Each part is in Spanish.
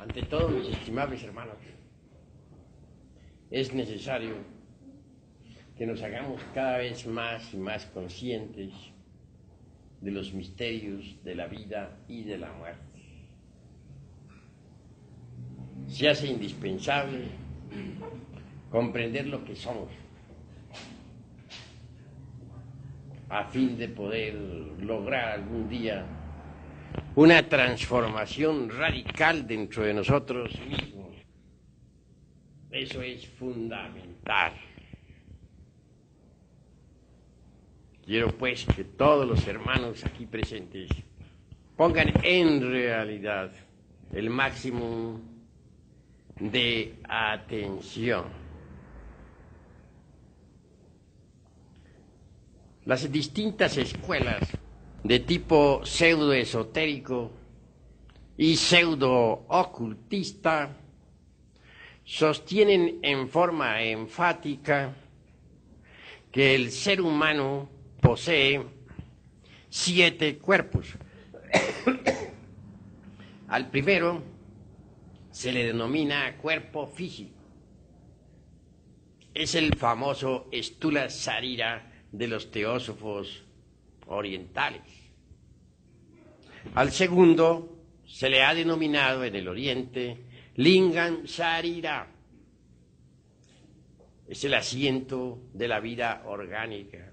Ante todo, mis estimables hermanos, es necesario que nos hagamos cada vez más y más conscientes de los misterios de la vida y de la muerte. Se hace indispensable comprender lo que somos a fin de poder lograr algún día una transformación radical dentro de nosotros mismos. Eso es fundamental. Quiero pues que todos los hermanos aquí presentes pongan en realidad el máximo de atención. Las distintas escuelas de tipo pseudoesotérico y pseudo-ocultista sostienen en forma enfática que el ser humano posee 7 cuerpos. Al primero se le denomina cuerpo físico. Es el famoso Stula Sarira de los teósofos orientales. Al segundo se le ha denominado en el oriente Lingam Sarira. Es el asiento de la vida orgánica.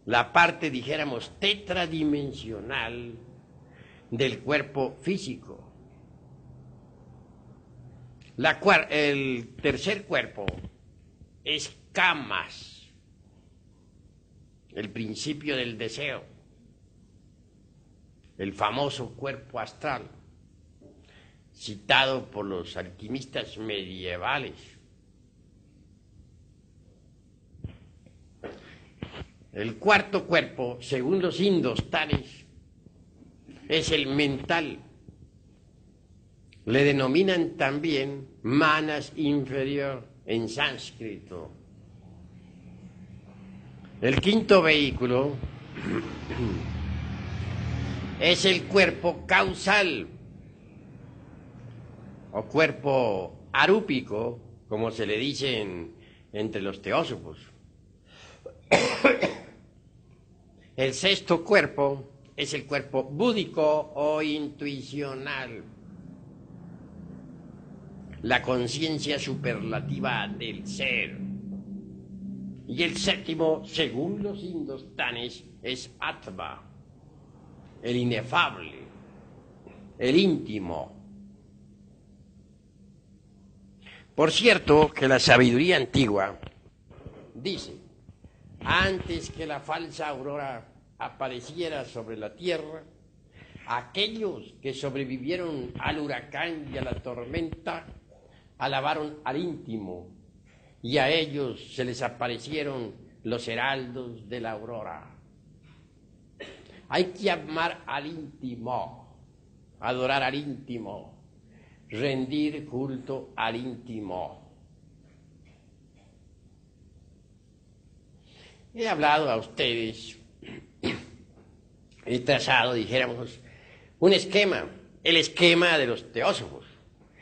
La parte, dijéramos, tetradimensional del cuerpo físico. El tercer cuerpo es Kamas, el principio del deseo, el famoso cuerpo astral, citado por los alquimistas medievales. El cuarto cuerpo, según los indostanes, es el mental. Le denominan también manas inferior en sánscrito. El quinto vehículo es el cuerpo causal o cuerpo arúpico, como se le dice entre los teósofos. El sexto cuerpo es el cuerpo búdico o intuicional, la conciencia superlativa del ser. Y el séptimo, según los indostanes, es Atma, el inefable, el íntimo. Por cierto, que la sabiduría antigua dice: antes que la falsa aurora apareciera sobre la tierra, aquellos que sobrevivieron al huracán y a la tormenta alabaron al íntimo, y a ellos se les aparecieron los heraldos de la aurora. Hay que amar al íntimo, adorar al íntimo, rendir culto al íntimo. He hablado a ustedes, he trazado, dijéramos, un esquema, el esquema de los teósofos,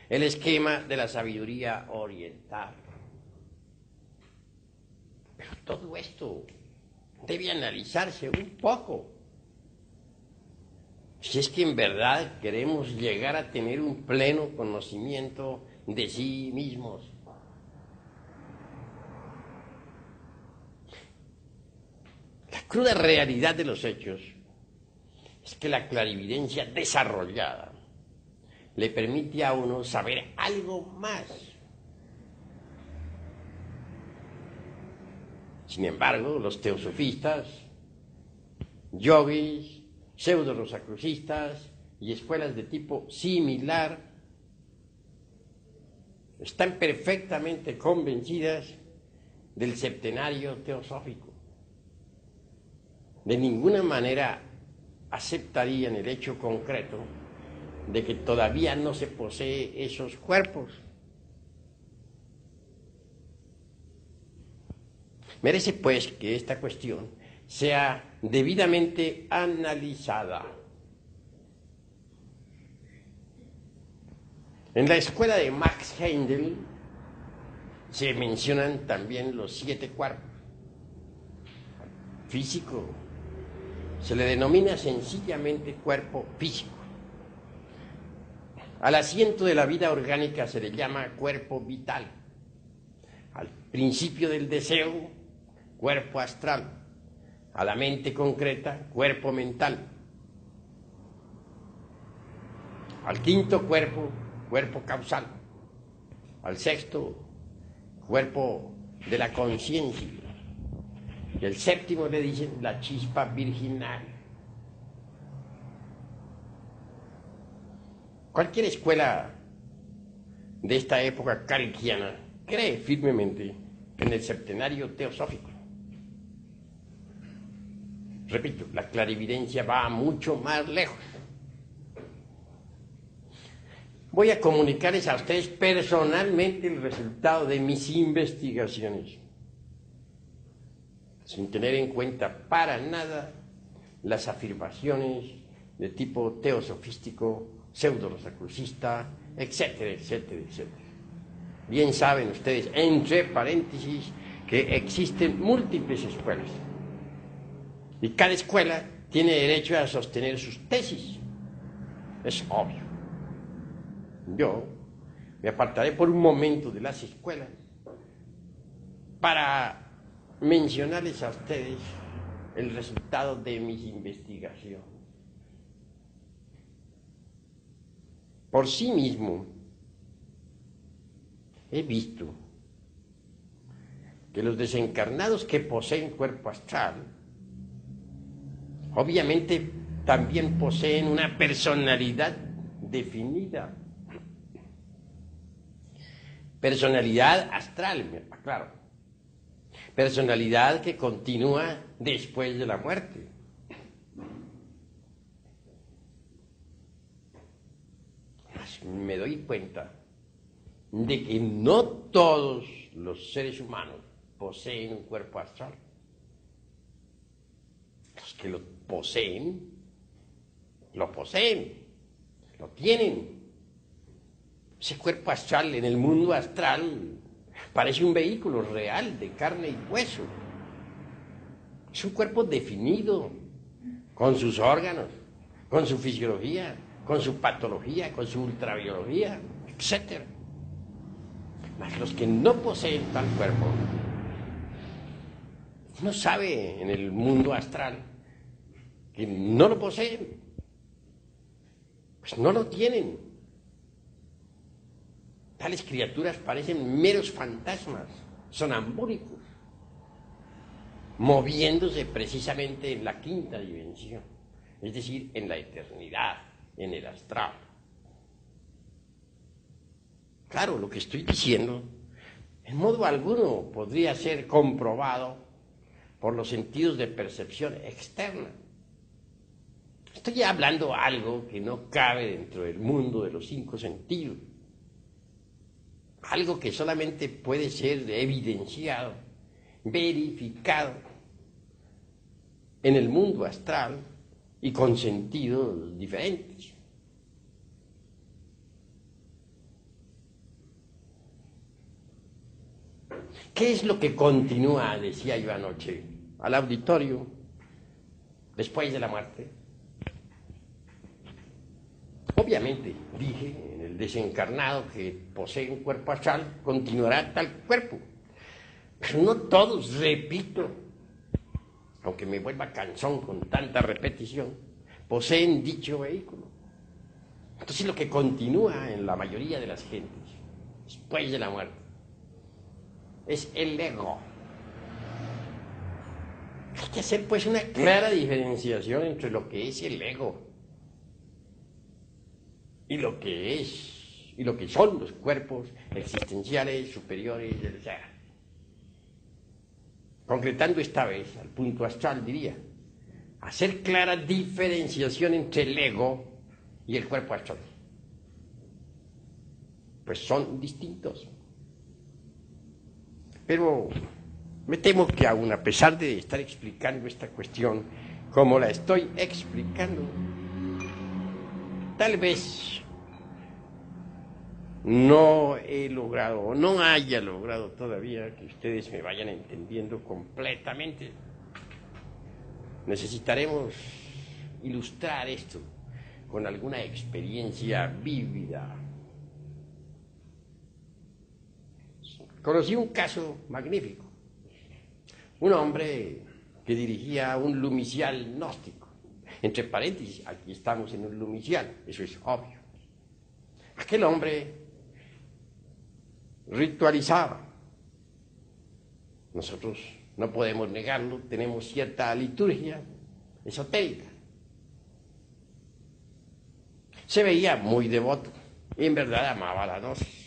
el esquema de la sabiduría oriental. Pero todo esto debe analizarse un poco. Si es que en verdad queremos llegar a tener un pleno conocimiento de sí mismos. La cruda realidad de los hechos es que la clarividencia desarrollada le permite a uno saber algo más. Sin embargo, los teosofistas, yogis, pseudo-rosacrucistas y escuelas de tipo similar están perfectamente convencidas del septenario teosófico. De ninguna manera aceptarían el hecho concreto de que todavía no se posee esos cuerpos. Merece pues que esta cuestión sea debidamente analizada. En la escuela de Max Heindel se mencionan también los 7 cuerpos. Físico se le denomina sencillamente cuerpo físico. Al asiento de la vida orgánica se le llama cuerpo vital. Al principio del deseo, cuerpo astral. A la mente concreta, cuerpo mental. Al quinto cuerpo, cuerpo causal. Al sexto, cuerpo de la conciencia. Y el séptimo le dicen la chispa virginal. Cualquier escuela de esta época cartesiana cree firmemente en el septenario teosófico. Repito, la clarividencia va mucho más lejos. Voy a comunicarles a ustedes personalmente el resultado de mis investigaciones, sin tener en cuenta para nada las afirmaciones de tipo teosofístico, pseudo-rosacrucista, etcétera, etcétera, etcétera. Bien saben ustedes, entre paréntesis, que existen múltiples escuelas. Y cada escuela tiene derecho a sostener sus tesis. Es obvio. Yo me apartaré por un momento de las escuelas para mencionarles a ustedes el resultado de mis investigaciones. Por sí mismo, he visto que los desencarnados que poseen cuerpo astral, obviamente también poseen una personalidad definida. Personalidad astral, me aclaro. Personalidad que continúa después de la muerte. Me doy cuenta de que no todos los seres humanos poseen un cuerpo astral. Los que lo poseen, lo tienen. Ese cuerpo astral en el mundo astral parece un vehículo real de carne y hueso. Es un cuerpo definido, con sus órganos, con su fisiología, con su patología, con su ultrabiología, etc. Mas los que no poseen tal cuerpo, uno sabe en el mundo astral que no lo poseen, pues no lo tienen. Tales criaturas parecen meros fantasmas, sonambúlicos, moviéndose precisamente en la quinta dimensión, es decir, en la eternidad, en el astral. Claro, lo que estoy diciendo, en modo alguno podría ser comprobado por los sentidos de percepción externa. Estoy hablando algo que no cabe dentro del mundo de los 5 sentidos. Algo que solamente puede ser evidenciado, verificado en el mundo astral y con sentidos diferentes. ¿Qué es lo que continúa, decía yo anoche, al auditorio después de la muerte? Obviamente, dije, en el desencarnado que posee un cuerpo astral, continuará tal cuerpo. Pero no todos, repito, aunque me vuelva cansón con tanta repetición, poseen dicho vehículo. Entonces lo que continúa en la mayoría de las gentes, después de la muerte, es el ego. Hay que hacer pues una clara diferenciación entre lo que es el ego y lo que es, y lo que son los cuerpos existenciales superiores del ser. Concretando esta vez al punto astral, diría, hacer clara diferenciación entre el ego y el cuerpo astral. Pues son distintos. Pero me temo que aún a pesar de estar explicando esta cuestión como la estoy explicando, tal vez no he logrado, o no haya logrado todavía que ustedes me vayan entendiendo completamente. Necesitaremos ilustrar esto con alguna experiencia vívida. Conocí un caso magnífico. Un hombre que dirigía un lumicial gnóstico. Entre paréntesis, aquí estamos en un lumicial, eso es obvio. Aquel hombre ritualizaba. Nosotros no podemos negarlo, tenemos cierta liturgia esotérica. Se veía muy devoto y en verdad amaba la gnosis.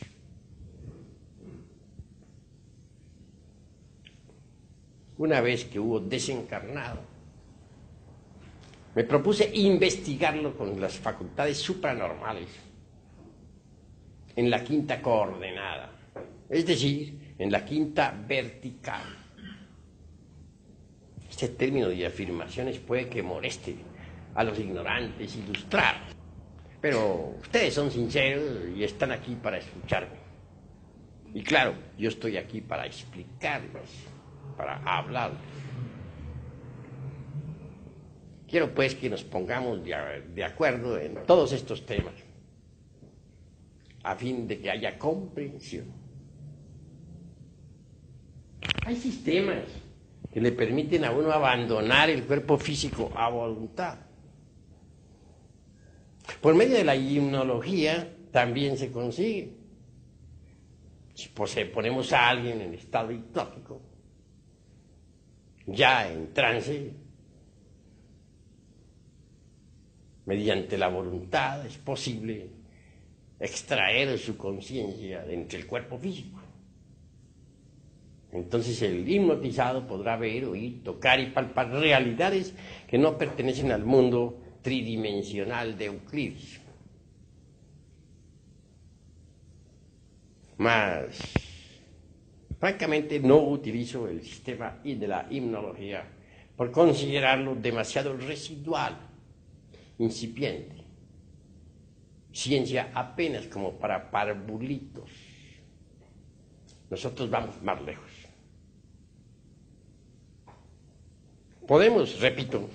Una vez que hubo desencarnado, me propuse investigarlo con las facultades supranormales en la quinta coordenada, es decir, en la quinta vertical. Este término de afirmaciones puede que moleste a los ignorantes ilustrar, pero ustedes son sinceros y están aquí para escucharme. Y claro, yo estoy aquí para explicarles, para hablarles. Quiero pues que nos pongamos de acuerdo en todos estos temas, a fin de que haya comprensión. Hay sistemas que le permiten a uno abandonar el cuerpo físico a voluntad. Por medio de la hipnología también se consigue. Si ponemos a alguien en estado hipnótico, ya en trance, mediante la voluntad es posible extraer su conciencia de entre el cuerpo físico. Entonces el hipnotizado podrá ver, oír, tocar y palpar realidades que no pertenecen al mundo tridimensional de Euclides. Mas, francamente, no utilizo el sistema de la hipnología por considerarlo demasiado residual, incipiente. Ciencia apenas como para parvulitos. Nosotros vamos más lejos. Podemos, repito,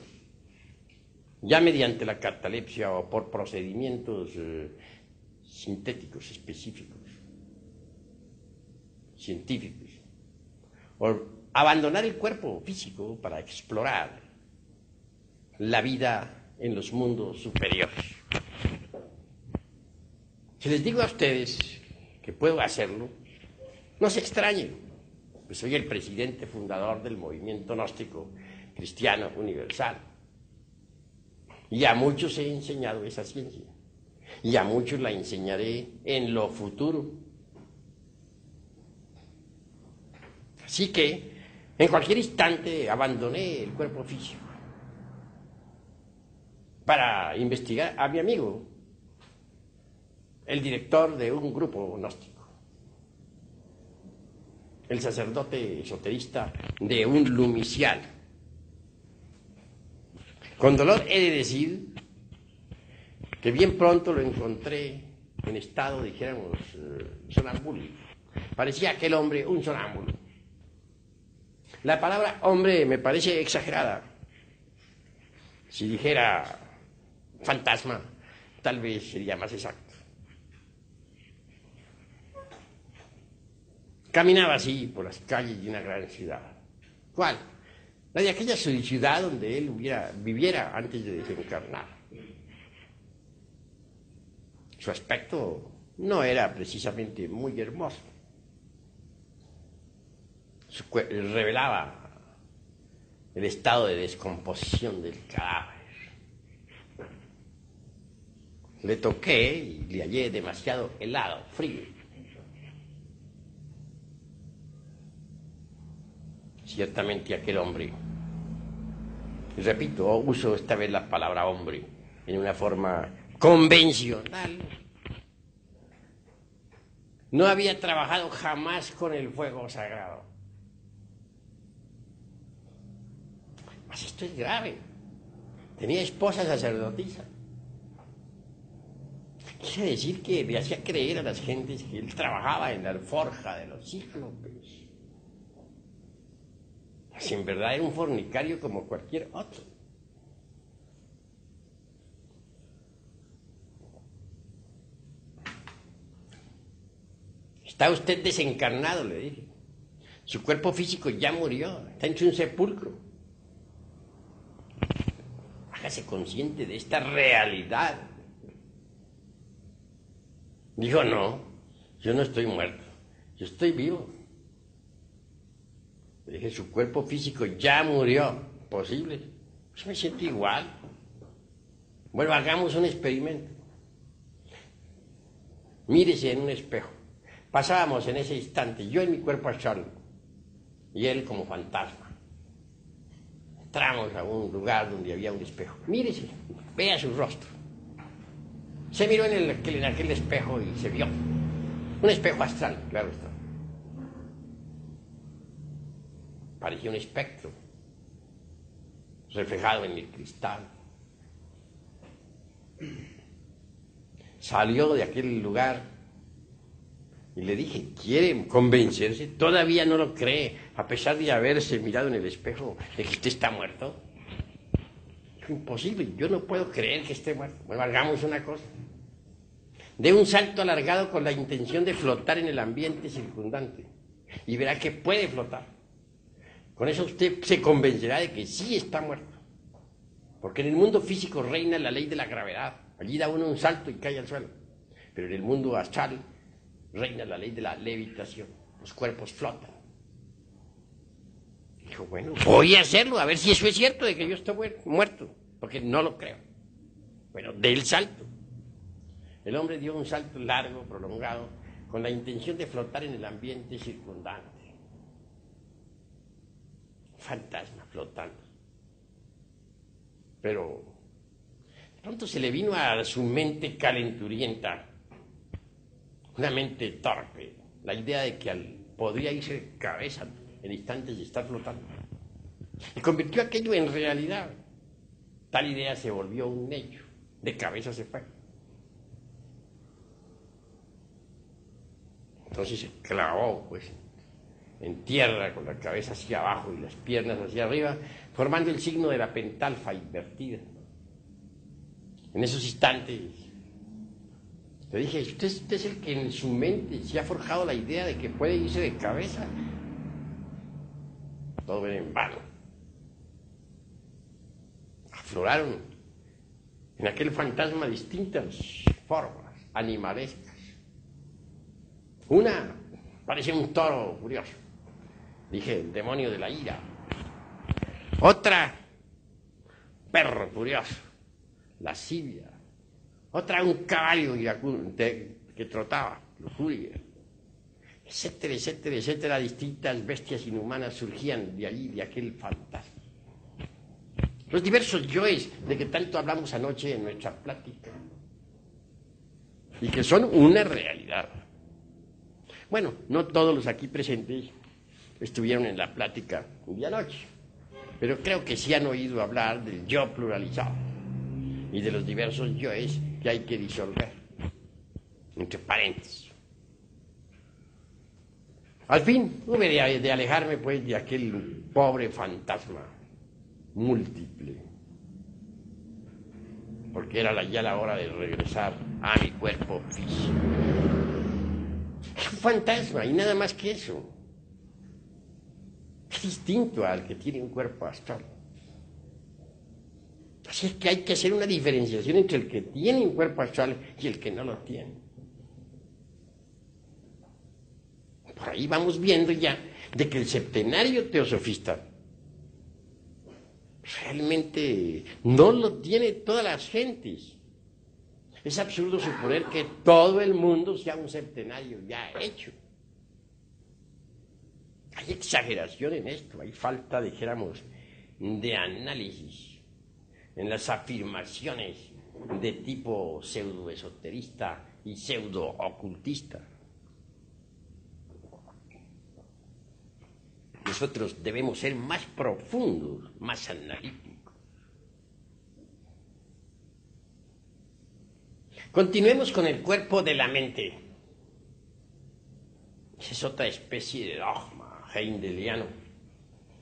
ya mediante la catalepsia o por procedimientos sintéticos específicos, científicos, o abandonar el cuerpo físico para explorar la vida en los mundos superiores. Si les digo a ustedes que puedo hacerlo, no se extrañen, pues soy el presidente fundador del movimiento gnóstico cristiano universal. Y a muchos he enseñado esa ciencia, y a muchos la enseñaré en lo futuro. Así que, en cualquier instante, abandoné el cuerpo físico para investigar a mi amigo, el director de un grupo gnóstico, el sacerdote esoterista de un lumicial. Con dolor he de decir que bien pronto lo encontré en estado, dijéramos, sonámbulo. Parecía aquel hombre un sonámbulo. La palabra hombre me parece exagerada. Si dijera fantasma, tal vez sería más exacto. Caminaba así por las calles de una gran ciudad. ¿Cuál? La de aquella ciudad donde él viviera antes de desencarnar. Su aspecto no era precisamente muy hermoso. Revelaba el estado de descomposición del cadáver. Le toqué y le hallé demasiado helado, frío. Ciertamente aquel hombre, y repito, uso esta vez la palabra hombre en una forma convencional, no había trabajado jamás con el fuego sagrado. Mas esto es grave. Tenía esposa sacerdotisa, Quiere decir que le hacía creer a las gentes que él trabajaba en la alforja de los cíclopes. Si en verdad era un fornicario como cualquier otro. Está usted desencarnado, le dije. Su cuerpo físico ya murió, está en un sepulcro. Hágase consciente de esta realidad. Dijo, no, yo no estoy muerto, yo estoy vivo. Le dije, su cuerpo físico ya murió. ¿Posible? Pues me siento igual. Bueno, hagamos un experimento. Mírese en un espejo. Pasábamos en ese instante, yo en mi cuerpo astral y él como fantasma. Entramos a un lugar donde había un espejo. Mírese, vea su rostro. Se miró en aquel espejo y se vio. Un espejo astral, claro está. Parecía un espectro reflejado en el cristal. Salió de aquel lugar y le dije, ¿quiere convencerse? Todavía no lo cree, a pesar de haberse mirado en el espejo, de que usted está muerto. Es imposible, yo no puedo creer que esté muerto. Bueno, hagamos una cosa. Dé un salto alargado con la intención de flotar en el ambiente circundante y verá que puede flotar. Con eso usted se convencerá de que sí está muerto. Porque en el mundo físico reina la ley de la gravedad. Allí da uno un salto y cae al suelo. Pero en el mundo astral reina la ley de la levitación. Los cuerpos flotan. Dijo, bueno, voy a hacerlo, a ver si eso es cierto de que yo estoy muerto. Porque no lo creo. Bueno, dé el salto. El hombre dio un salto largo, prolongado, con la intención de flotar en el ambiente circundante. Fantasma flotando. Pero de pronto se le vino a su mente calenturienta, una mente torpe, la idea de que podría irse de cabeza en instantes de estar flotando. Y convirtió aquello en realidad. Tal idea se volvió un hecho. De cabeza se fue. Entonces se clavó, pues, en tierra con la cabeza hacia abajo y las piernas hacia arriba, formando el signo de la pentalfa invertida. En esos instantes le dije, usted es el que en su mente se ha forjado la idea de que puede irse de cabeza. Todo era en vano. Afloraron en aquel fantasma distintas formas animalescas. Una parecía un toro furioso. Dije, el demonio de la ira. Otra, perro furioso, lascivia. Otra, un caballo iracundo que trotaba, lujuria. Etcétera, etcétera, etcétera. Distintas bestias inhumanas surgían de allí, de aquel fantasma. Los diversos yoes de que tanto hablamos anoche en nuestra plática. Y que son una realidad. Bueno, no todos los aquí presentes estuvieron en la plática de anoche, pero creo que sí han oído hablar del yo pluralizado y de los diversos yoes que hay que disolver, entre paréntesis. Al fin, hube de alejarme pues de aquel pobre fantasma múltiple, porque era ya la hora de regresar a mi cuerpo físico. Es un fantasma y nada más que eso. Es distinto al que tiene un cuerpo astral. Así es que hay que hacer una diferenciación entre el que tiene un cuerpo astral y el que no lo tiene. Por ahí vamos viendo ya de que el septenario teosofista realmente no lo tiene todas las gentes. Es absurdo suponer que todo el mundo sea un septenario ya hecho. Hay exageración en esto, hay falta, dijéramos, de análisis en las afirmaciones de tipo pseudoesoterista y pseudo-ocultista. Nosotros debemos ser más profundos, más analíticos. Continuemos con el cuerpo de la mente. Esa es otra especie de dogma heideliano,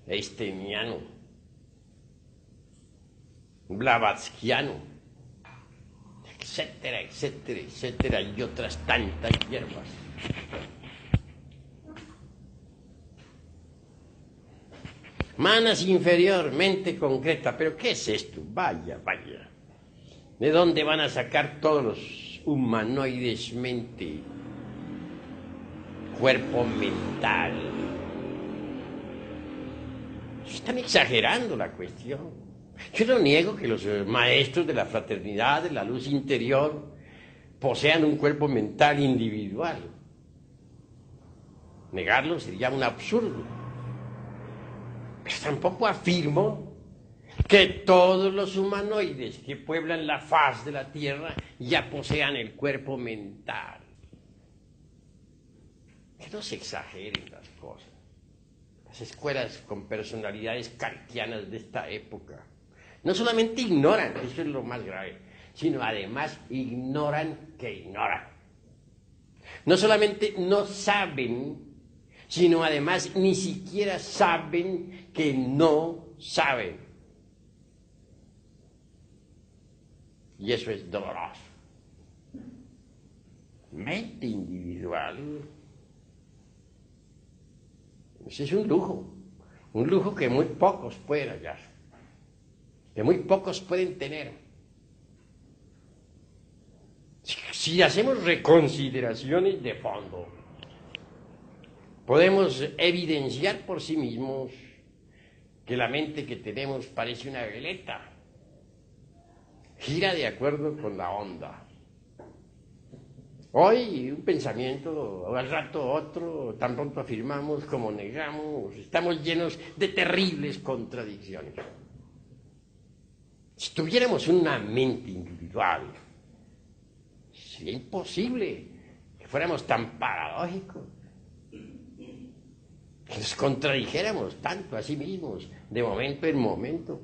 einsteiniano, blavatskiano, etcétera, etcétera, etcétera, y otras tantas hierbas. Manas inferior, mente concreta. ¿Pero qué es esto? Vaya, vaya. ¿De dónde van a sacar todos los humanoides mente? Cuerpo mental. Están exagerando la cuestión. Yo no niego que los maestros de la fraternidad, de la luz interior, posean un cuerpo mental individual. Negarlo sería un absurdo. Pero tampoco afirmo que todos los humanoides que pueblan la faz de la Tierra ya posean el cuerpo mental. Que no se exageren las cosas. Las escuelas con personalidades kantianas de esta época no solamente ignoran, eso es lo más grave, sino además ignoran que ignoran. No solamente no saben, sino además ni siquiera saben que no saben. Y eso es doloroso. Mente individual. Ese es un lujo que muy pocos pueden hallar, que muy pocos pueden tener. Si hacemos reconsideraciones de fondo, podemos evidenciar por sí mismos que la mente que tenemos parece una veleta, gira de acuerdo con la onda. Hoy un pensamiento, al rato otro, tan pronto afirmamos como negamos, estamos llenos de terribles contradicciones. Si tuviéramos una mente individual, sería imposible que fuéramos tan paradójicos, que nos contradijéramos tanto a sí mismos, de momento en momento.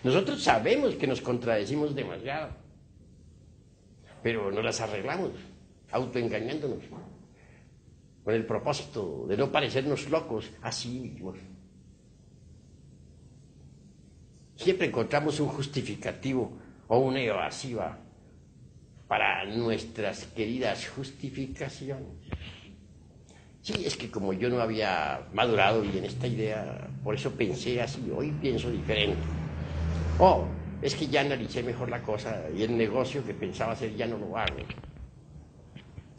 Nosotros sabemos que nos contradecimos demasiado, pero nos las arreglamos, autoengañándonos, con el propósito de no parecernos locos a sí mismos. Siempre encontramos un justificativo o una evasiva para nuestras queridas justificaciones. Sí, es que como yo no había madurado bien esta idea, por eso pensé así, hoy pienso diferente. Oh, es que ya analicé mejor la cosa y el negocio que pensaba hacer ya no lo hago.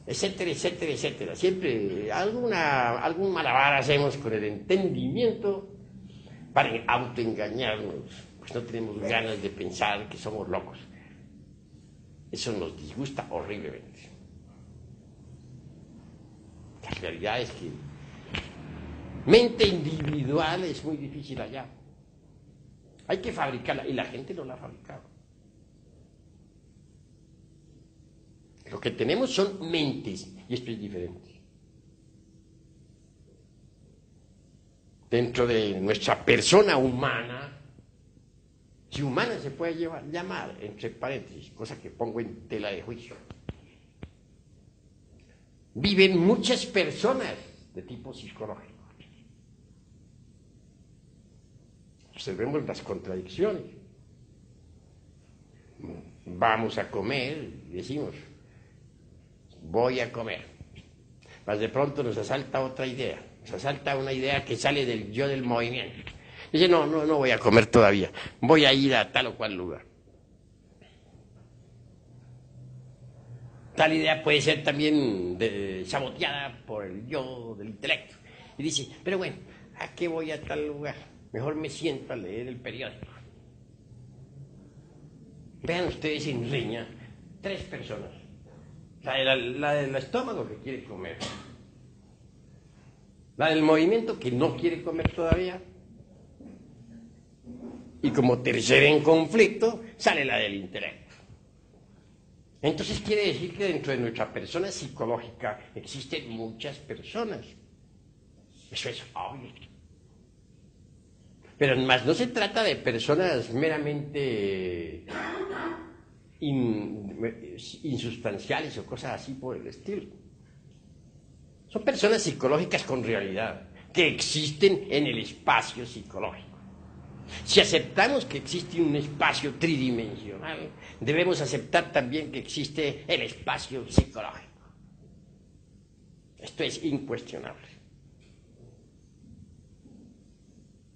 Etcétera, etcétera, etcétera. Siempre algún malabar hacemos con el entendimiento para autoengañarnos, pues no tenemos ganas de pensar que somos locos. Eso nos disgusta horriblemente. La realidad es que mente individual es muy difícil hallar. Hay que fabricarla y la gente no la ha fabricado. Lo que tenemos son mentes, y esto es diferente. Dentro de nuestra persona humana, si humana se puede llamar, entre paréntesis, cosa que pongo en tela de juicio, viven muchas personas de tipo psicológico. Observemos las contradicciones. Vamos a comer, decimos, voy a comer. Mas de pronto nos asalta otra idea, nos asalta una idea que sale del yo del movimiento. Dice, no voy a comer todavía, voy a ir a tal o cual lugar. Tal idea puede ser también saboteada por el yo del intelecto. Y dice, pero bueno, ¿a qué voy a tal lugar? Mejor me siento a leer el periódico. Vean ustedes en riña 3 personas. La del estómago que quiere comer, la del movimiento que no quiere comer todavía, y como tercera en conflicto sale la del intelecto. Entonces quiere decir que dentro de nuestra persona psicológica existen muchas personas. Eso es obvio. Pero más no se trata de personas meramente insustanciales o cosas así por el estilo. Son personas psicológicas con realidad, que existen en el espacio psicológico. Si aceptamos que existe un espacio tridimensional, debemos aceptar también que existe el espacio psicológico. Esto es incuestionable.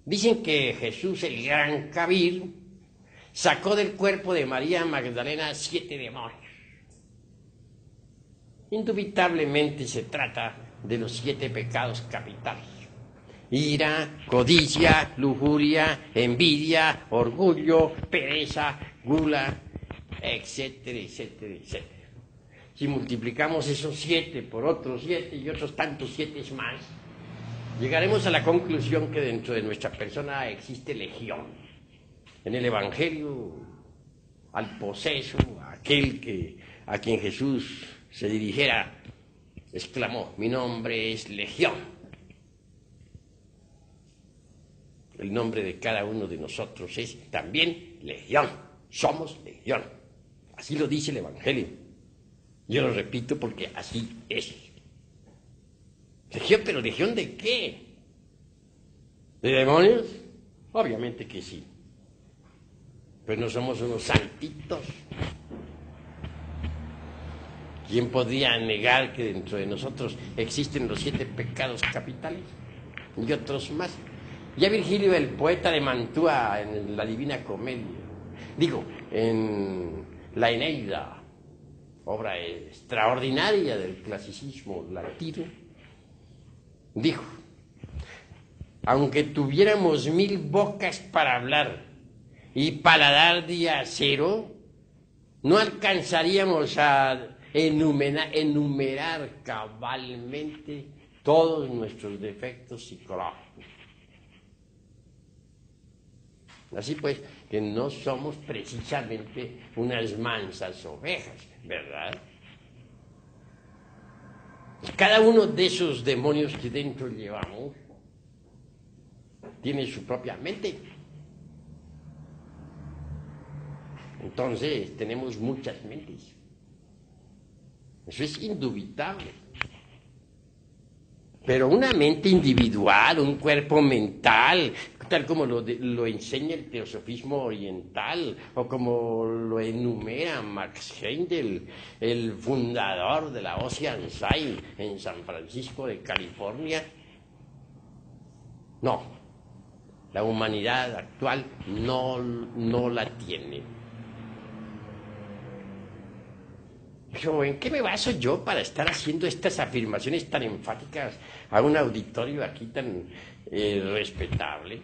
Dicen que Jesús, el gran Kabir, sacó del cuerpo de María Magdalena 7 demonios. Indubitablemente se trata de los 7 pecados capitales: ira, codicia, lujuria, envidia, orgullo, pereza, gula, etcétera, etcétera, etcétera. Si multiplicamos esos 7 por otros 7 y otros tantos 7 más, llegaremos a la conclusión que dentro de nuestra persona existe legión. En el Evangelio, al poseso, aquel a quien Jesús se dirigiera, exclamó: mi nombre es Legión. El nombre de cada uno de nosotros es también Legión. Somos Legión. Así lo dice el Evangelio. Yo lo repito porque así es. Legión, pero ¿legión de qué? ¿De demonios? Obviamente que sí. Pues no somos unos santitos. ¿Quién podría negar que dentro de nosotros existen los 7 pecados capitales y otros más? Ya Virgilio, el poeta de Mantua, en la Divina Comedia, en la Eneida, obra extraordinaria del clasicismo latino, dijo: aunque tuviéramos 1000 bocas para hablar y paladar de acero, no alcanzaríamos a enumerar cabalmente todos nuestros defectos psicológicos. Así pues, que no somos precisamente unas mansas ovejas, ¿verdad? Cada uno de esos demonios que dentro llevamos tiene su propia mente. Entonces, tenemos muchas mentes. Eso es indubitable. Pero una mente individual, un cuerpo mental, tal como lo enseña el teosofismo oriental, o como lo enumera Max Heindel, el fundador de la Ocean Science en San Francisco de California. No, la humanidad actual no la tiene. Pero ¿en qué me baso yo para estar haciendo estas afirmaciones tan enfáticas a un auditorio aquí tan respetable?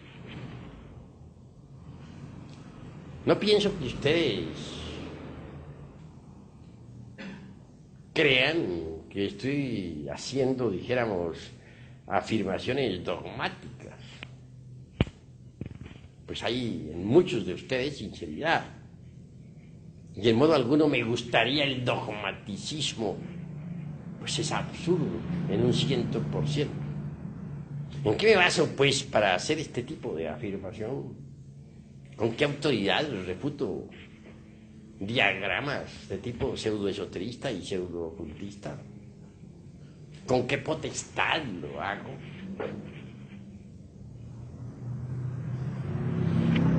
No pienso que ustedes crean que estoy haciendo, dijéramos, afirmaciones dogmáticas. Pues hay en muchos de ustedes sinceridad. Y en modo alguno me gustaría el dogmaticismo, pues es absurdo en un 100%. ¿En qué me baso, pues, para hacer este tipo de afirmación? ¿Con qué autoridad refuto diagramas de tipo pseudoesoterista y pseudo-ocultista? ¿Con qué potestad lo hago?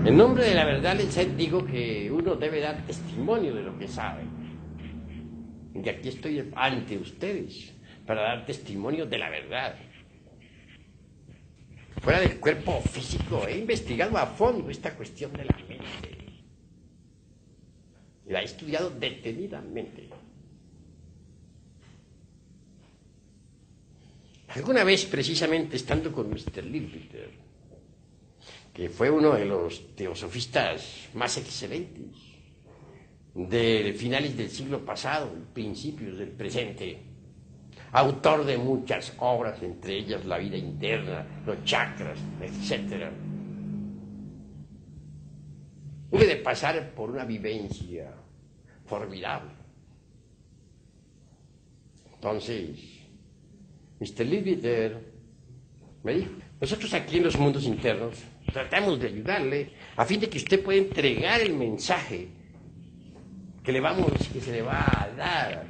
En nombre de la verdad les digo que uno debe dar testimonio de lo que sabe. Y aquí estoy ante ustedes para dar testimonio de la verdad. Fuera del cuerpo físico, he investigado a fondo esta cuestión de la mente. La he estudiado detenidamente. Alguna vez, precisamente, estando con Mr. Leadbeater, que fue uno de los teosofistas más excelentes de finales del siglo pasado y principios del presente, autor de muchas obras, entre ellas La vida interna, los chakras, etc. Hube de pasar por una vivencia formidable. Entonces, Mr. Leadbeater me dijo: nosotros aquí en los mundos internos tratamos de ayudarle a fin de que usted pueda entregar el mensaje que se le va a dar,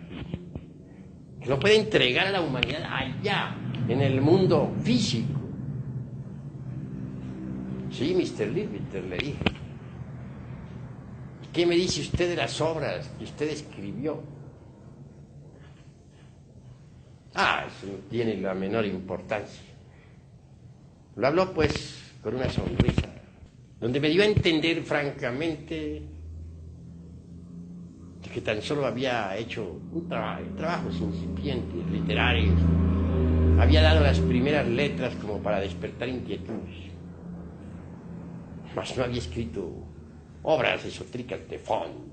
que lo puede entregar a la humanidad allá, en el mundo físico. Sí, Mr. Leadbeater, le dije. ¿Qué me dice usted de las obras que usted escribió? Eso no tiene la menor importancia. Lo habló pues con una sonrisa, donde me dio a entender francamente que tan solo había hecho trabajos incipientes, literarios, había dado las primeras letras como para despertar inquietudes, mas no había escrito obras esotéricas de fondo.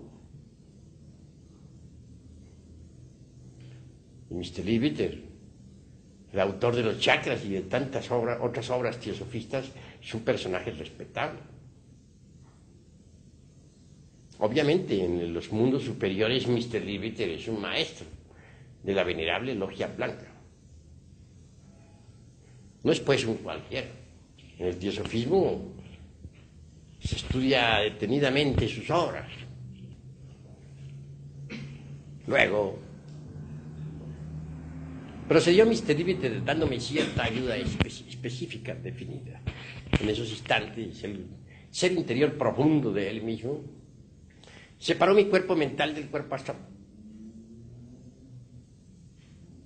Y Mr. Leadbeater, el autor de los chakras y de tantas otras obras teosofistas, es un personaje respetable. Obviamente, en los mundos superiores, Mr. Leadbeater es un maestro de la venerable logia blanca. No es pues un cualquiera. En el teosofismo se estudia detenidamente sus obras. Luego procedió Mr. Leadbeater dándome cierta ayuda específica definida. En esos instantes, el ser interior profundo de él mismo separó mi cuerpo mental del cuerpo astral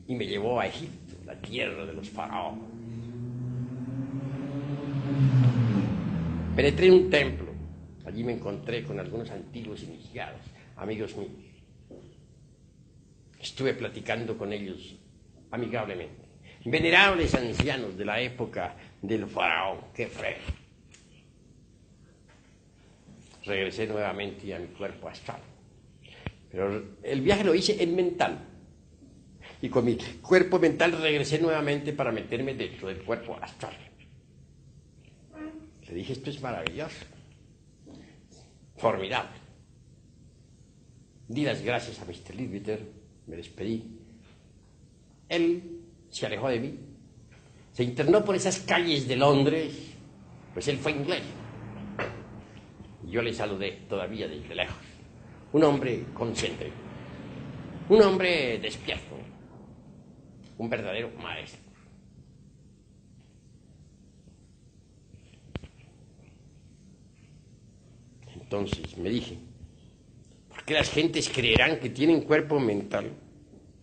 y me llevó a Egipto, la tierra de los faraones. Penetré en un templo. Allí me encontré con algunos antiguos iniciados, amigos míos. Estuve platicando con ellos amigablemente. Venerables ancianos de la época del faraón Kefre. Regresé nuevamente a mi cuerpo astral. Pero el viaje lo hice en mental. Y con mi cuerpo mental regresé nuevamente para meterme dentro del cuerpo astral. Le dije, esto es maravilloso. Formidable. Di las gracias a Mr. Leadbeater, me despedí. Él se alejó de mí. Se internó por esas calles de Londres, pues él fue inglés. Yo le saludé todavía desde lejos. Un hombre consciente, un hombre despierto, un verdadero maestro. Entonces me dije, ¿por qué las gentes creerán que tienen cuerpo mental?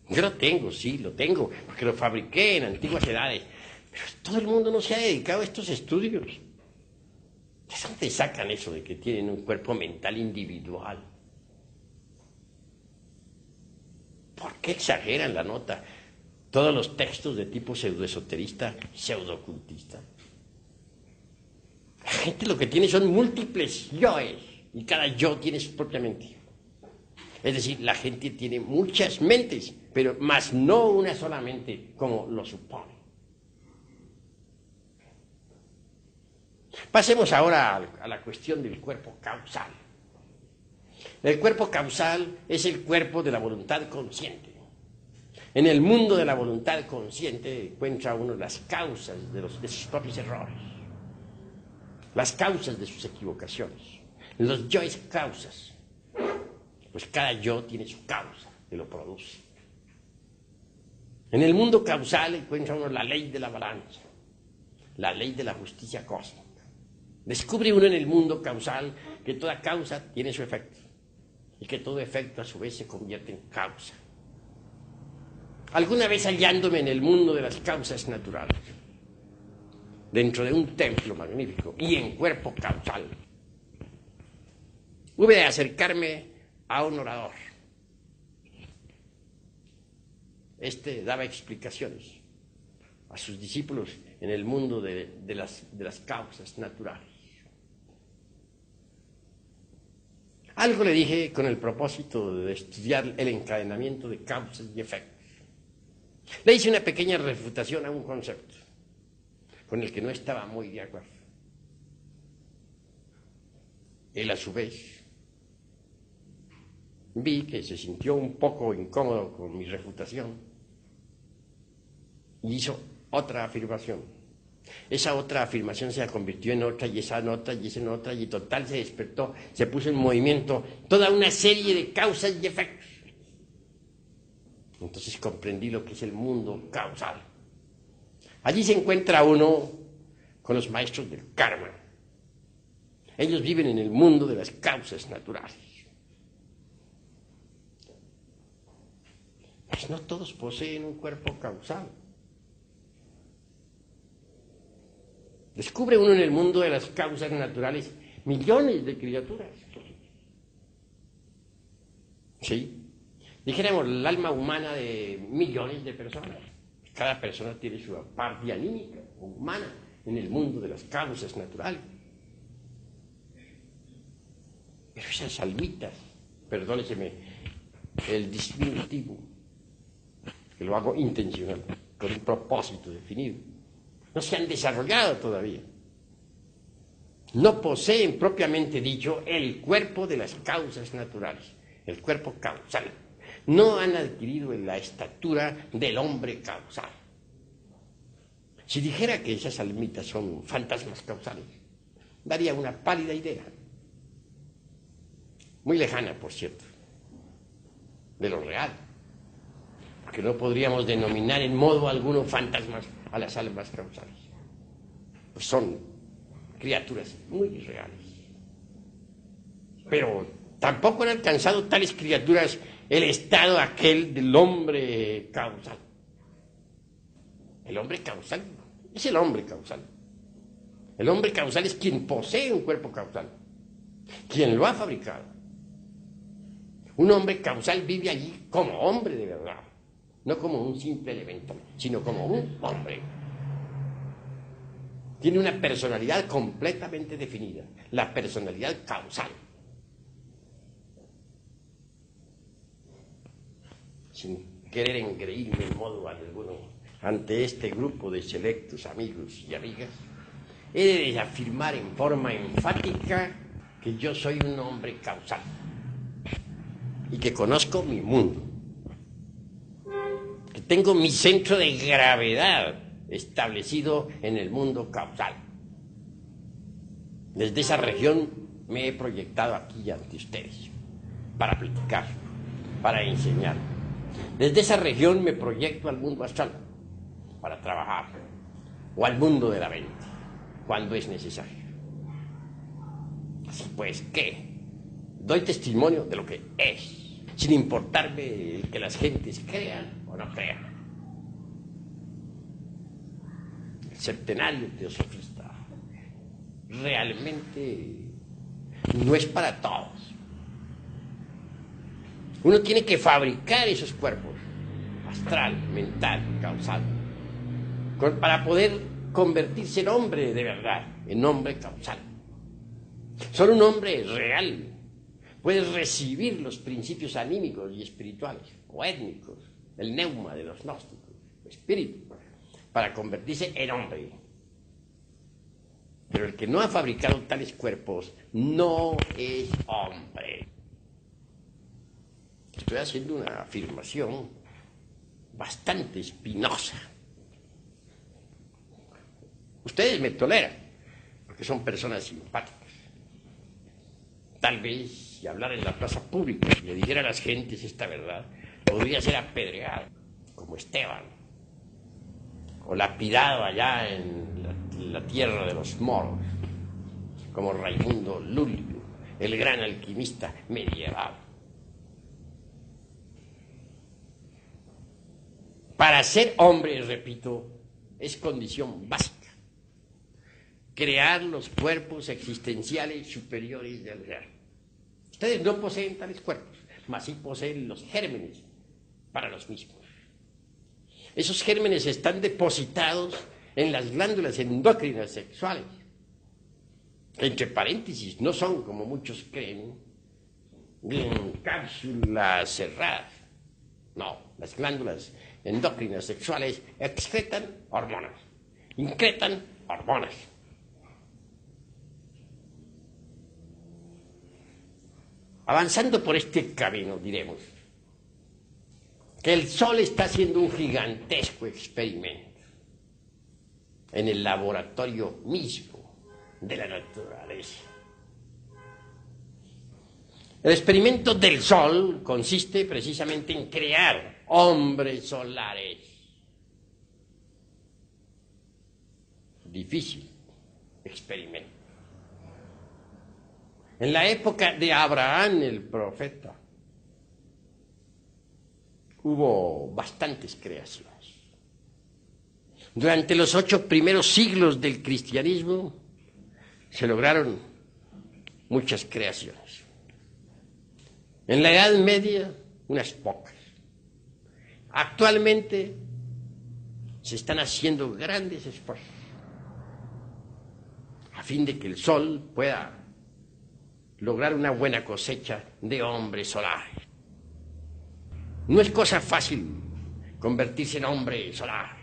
Yo lo tengo, sí, lo tengo, porque lo fabriqué en antiguas edades, pero todo el mundo no se ha dedicado a estos estudios. ¿De dónde sacan eso de que tienen un cuerpo mental individual? ¿Por qué exageran la nota todos los textos de tipo pseudoesoterista, pseudoocultista? La gente lo que tiene son múltiples yoes, y cada yo tiene su propia mente. Es decir, la gente tiene muchas mentes, pero más no una sola mente, como lo supone. Pasemos ahora a la cuestión del cuerpo causal. El cuerpo causal es el cuerpo de la voluntad consciente. En el mundo de la voluntad consciente encuentra uno las causas de sus propios errores, las causas de sus equivocaciones, los yoes causas. Pues cada yo tiene su causa que lo produce. En el mundo causal encuentra uno la ley de la balanza, la ley de la justicia cósmica. Descubre uno en el mundo causal que toda causa tiene su efecto y que todo efecto a su vez se convierte en causa. Alguna vez hallándome en el mundo de las causas naturales, dentro de un templo magnífico y en cuerpo causal, hube de acercarme a un orador. Este daba explicaciones a sus discípulos en el mundo de las causas naturales. Algo le dije con el propósito de estudiar el encadenamiento de causas y efectos. Le hice una pequeña refutación a un concepto con el que no estaba muy de acuerdo. Él, a su vez, vi que se sintió un poco incómodo con mi refutación y hizo otra afirmación. Esa otra afirmación se convirtió en otra, y esa en otra, y esa en otra, y total se despertó, se puso en movimiento toda una serie de causas y efectos. Entonces comprendí lo que es el mundo causal. Allí se encuentra uno con los maestros del karma. Ellos viven en el mundo de las causas naturales. Pues no todos poseen un cuerpo causal. Descubre uno en el mundo de las causas naturales millones de criaturas. ¿Sí? Dijéramos, el alma humana de millones de personas. Cada persona tiene su parte anímica o humana en el mundo de las causas naturales. Pero esas almitas, perdóneseme el disminutivo, que lo hago intencional, con un propósito definido, no se han desarrollado todavía. No poseen propiamente dicho el cuerpo de las causas naturales, el cuerpo causal. No han adquirido la estatura del hombre causal. Si dijera que esas almitas son fantasmas causales, daría una pálida idea, muy lejana, por cierto, de lo real, porque no podríamos denominar en modo alguno fantasmas a las almas causales. Pues son criaturas muy reales. Pero tampoco han alcanzado tales criaturas el estado aquel del hombre causal. El hombre causal es el hombre causal. El hombre causal es quien posee un cuerpo causal, quien lo ha fabricado. Un hombre causal vive allí como hombre de verdad, no como un simple elemento, sino como un hombre. Tiene una personalidad completamente definida, la personalidad causal. Sin querer engreírme en modo alguno ante este grupo de selectos amigos y amigas, he de afirmar en forma enfática que yo soy un hombre causal y que conozco mi mundo, que tengo mi centro de gravedad establecido en el mundo causal. Desde esa región me he proyectado aquí ante ustedes para platicar, para enseñar. Desde esa región me proyecto al mundo astral para trabajar, o al mundo de la mente, cuando es necesario. Así pues, ¿qué? Doy testimonio de lo que es, sin importarme que las gentes crean o no crean. El septenario teosofista realmente no es para todos. Uno tiene que fabricar esos cuerpos, astral, mental, causal, para poder convertirse en hombre de verdad, en hombre causal. Solo un hombre real puede recibir los principios anímicos y espirituales, o étnicos, el neuma de los gnósticos, espíritu, para convertirse en hombre. Pero el que no ha fabricado tales cuerpos no es hombre. Estoy haciendo una afirmación bastante espinosa. Ustedes me toleran, porque son personas simpáticas. Tal vez, si hablar en la plaza pública y le dijera a las gentes esta verdad, podría ser apedreado, como Esteban, o lapidado allá en la tierra de los moros, como Raimundo Lulio, el gran alquimista medieval. Para ser hombre, repito, es condición básica crear los cuerpos existenciales superiores del real. Ustedes no poseen tales cuerpos, mas sí poseen los gérmenes para los mismos. Esos gérmenes están depositados en las glándulas endócrinas sexuales. Entre paréntesis, no son, como muchos creen, cápsulas cerradas. No, las glándulas endócrinas sexuales excretan hormonas, incretan hormonas. Avanzando por este camino, diremos que el Sol está haciendo un gigantesco experimento. en el laboratorio mismo de la naturaleza. El experimento del Sol consiste precisamente en crear hombres solares. Difícil experimento. En la época de Abraham, el profeta, hubo bastantes creaciones. Durante los 8 primeros siglos del cristianismo se lograron muchas creaciones. En la Edad Media, unas pocas. Actualmente se están haciendo grandes esfuerzos a fin de que el Sol pueda lograr una buena cosecha de hombres solares. No es cosa fácil convertirse en hombre solar.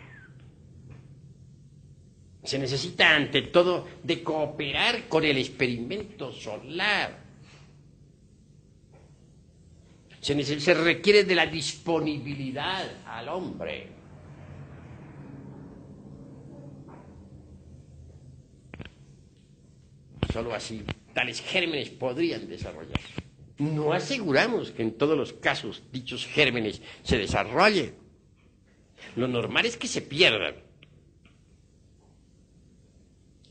Se necesita ante todo de cooperar con el experimento solar. Se requiere de la disponibilidad al hombre. Solo así tales gérmenes podrían desarrollarse. No aseguramos que en todos los casos dichos gérmenes se desarrollen. Lo normal es que se pierdan.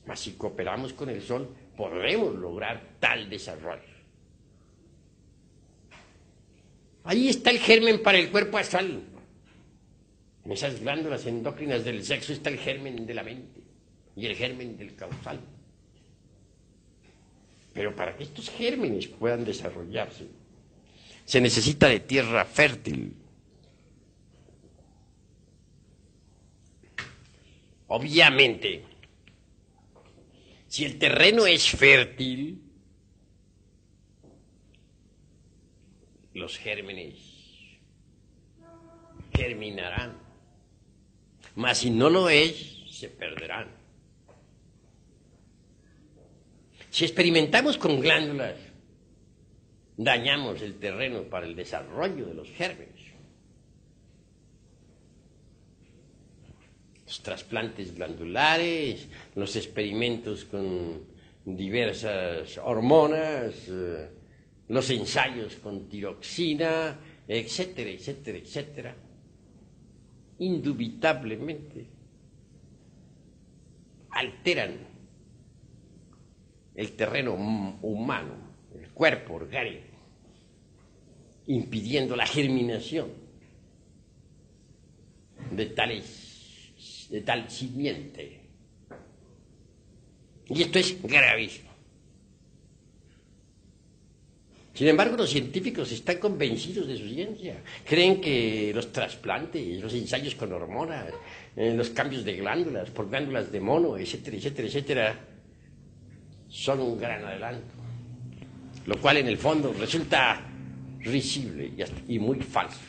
Mas si cooperamos con el Sol, podremos lograr tal desarrollo. Ahí está el germen para el cuerpo astral. En esas glándulas endócrinas del sexo está el germen de la mente y el germen del causal. Pero para que estos gérmenes puedan desarrollarse, se necesita de tierra fértil. Obviamente, si el terreno es fértil, los gérmenes germinarán. Mas si no lo es, se perderán. Si experimentamos con glándulas, dañamos el terreno para el desarrollo de los gérmenes. Los trasplantes glandulares, los experimentos con diversas hormonas, los ensayos con tiroxina, etcétera, etcétera, etcétera, indubitablemente alteran el terreno humano, el cuerpo orgánico, impidiendo la germinación de tal simiente. Y esto es gravísimo. Sin embargo, los científicos están convencidos de su ciencia. Creen que los trasplantes, los ensayos con hormonas, los cambios de glándulas, por glándulas de mono, etcétera, etcétera, etcétera, son un gran adelanto. Lo cual en el fondo resulta risible y muy falso.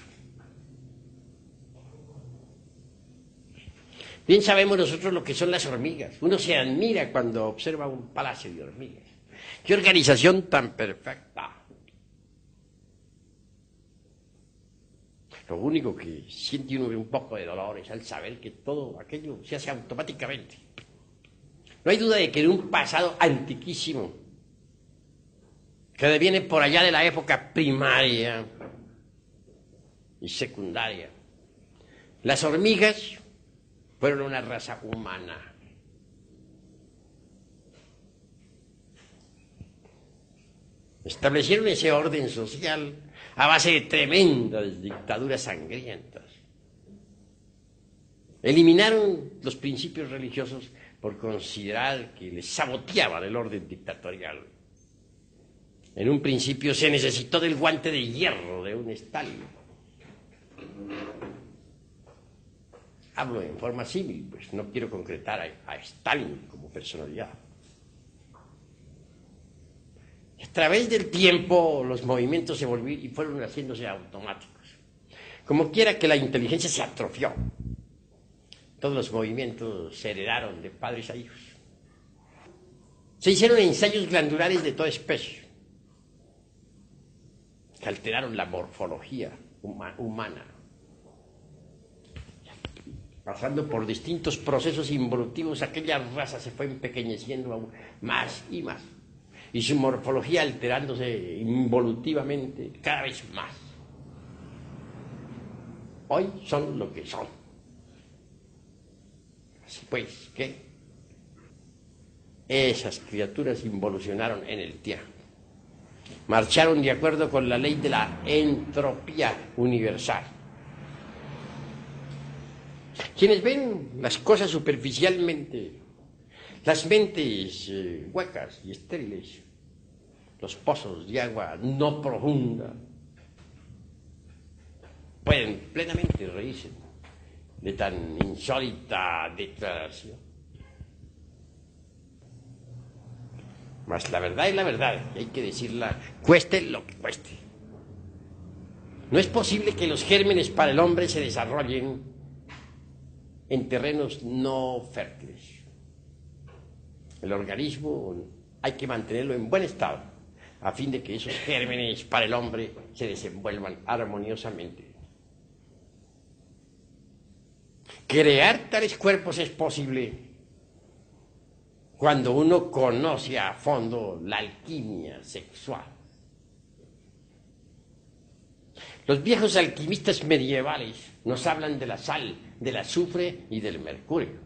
Bien sabemos nosotros lo que son las hormigas. Uno se admira cuando observa un palacio de hormigas. ¡Qué organización tan perfecta! Lo único que siente uno un poco de dolor es al saber que todo aquello se hace automáticamente. No hay duda de que en un pasado antiquísimo, que deviene por allá de la época primaria y secundaria, las hormigas fueron una raza humana. Establecieron ese orden social a base de tremendas dictaduras sangrientas. Eliminaron los principios religiosos por considerar que les saboteaban el orden dictatorial. En un principio se necesitó del guante de hierro de un Stalin. Hablo en forma símil, pues no quiero concretar a Stalin como personalidad. A través del tiempo los movimientos se volvieron y fueron haciéndose automáticos. Como quiera que la inteligencia se atrofió, todos los movimientos se heredaron de padres a hijos. Se hicieron ensayos glandulares de toda especie que alteraron la morfología humana. pasando por distintos procesos involutivos, aquella raza se fue empequeñeciendo aún más y más, y su morfología alterándose involutivamente cada vez más. Hoy son lo que son. Así pues, ¿qué? Esas criaturas involucionaron en el tiempo. Marcharon de acuerdo con la ley de la entropía universal. Quienes ven las cosas superficialmente, las mentes huecas y estériles, los pozos de agua no profunda, pueden plenamente reírse de tan insólita declaración. Mas la verdad es la verdad, y hay que decirla, cueste lo que cueste. No es posible que los gérmenes para el hombre se desarrollen en terrenos no fértiles. El organismo hay que mantenerlo en buen estado, a fin de que esos gérmenes para el hombre se desenvuelvan armoniosamente. Crear tales cuerpos es posible cuando uno conoce a fondo la alquimia sexual. Los viejos alquimistas medievales nos hablan de la sal, del azufre y del mercurio.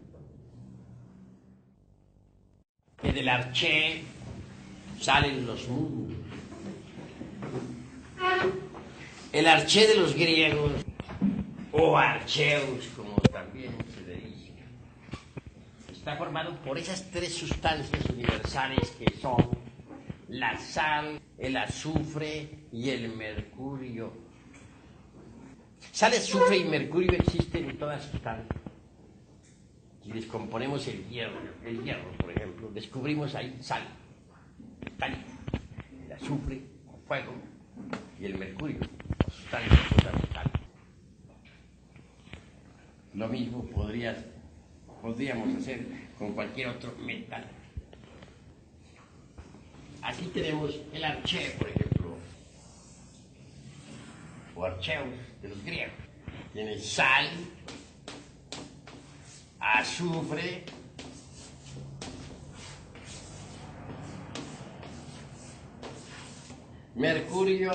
Que del arché salen los mundos. El arché de los griegos, o archeus, como también se le dice, está formado por esas tres sustancias universales que son la sal, el azufre y el mercurio. Sal, azufre y mercurio existen en todas sustancias. Si descomponemos el hierro, por ejemplo, descubrimos ahí sal, metálica, el azufre, fuego, y el mercurio, sustancia fundamental. Lo mismo podríamos hacer con cualquier otro metal. Aquí tenemos el arché, por ejemplo, o archeus de los griegos. Tiene sal, azufre, mercurio,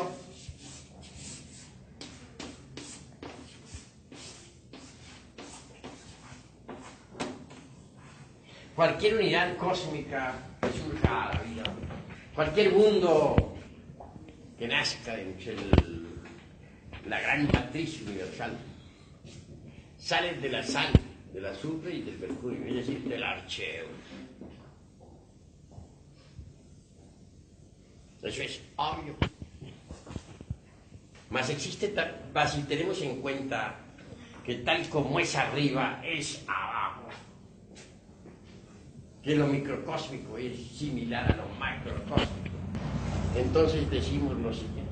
cualquier unidad cósmica que surja a la vida, cualquier mundo que nazca entre la gran matriz universal, sale de la sal, del azufre y del mercurio, es decir, del archeo. Eso es obvio. Mas si tenemos en cuenta que tal como es arriba, es abajo, que lo microcósmico es similar a lo macrocósmico, entonces decimos lo siguiente: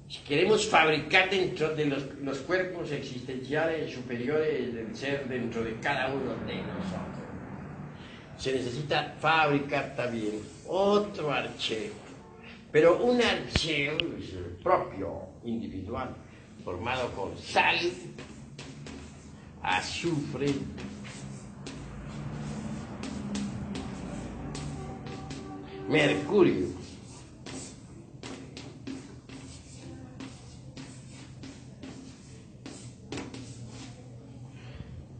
si queremos fabricar dentro de los cuerpos existenciales superiores del ser dentro de cada uno de nosotros, se necesita fabricar también otro archeo, pero un archeo propio, individual, formado con sal, azufre, mercurio,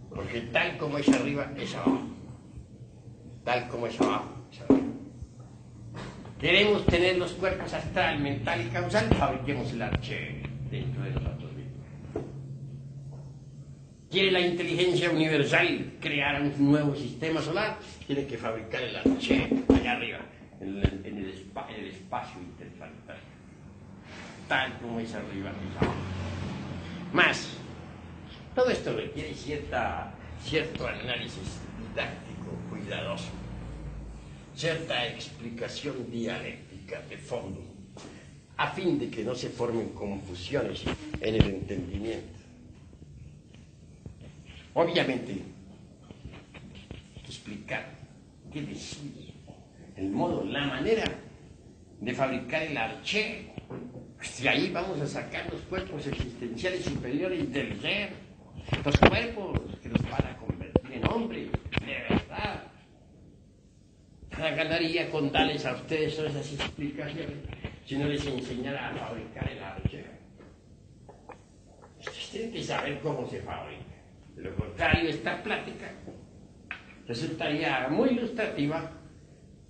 porque tal como es arriba es abajo, tal como es abajo es arriba. Queremos tener los cuerpos astral, mental y causal, fabriquemos el arché dentro de nosotros mismos. ¿Quiere la inteligencia universal crear un nuevo sistema solar? Tiene que fabricar el arché allá arriba, en el espacio interplanetario. Tal como es arriba es abajo. Más, todo esto requiere cierto análisis didáctico, cuidadoso, cierta explicación dialéctica de fondo, a fin de que no se formen confusiones en el entendimiento. Obviamente, explicar qué decide, el modo, la manera de fabricar el arché. De ahí vamos a sacar los cuerpos existenciales superiores del ser. Los cuerpos que los van a convertir en hombres, de verdad. Ganaría con darles a ustedes todas esas explicaciones si no les enseñara a fabricar el archero. Ustedes tienen que saber cómo se fabrica. De lo contrario, esta plática resultaría muy ilustrativa,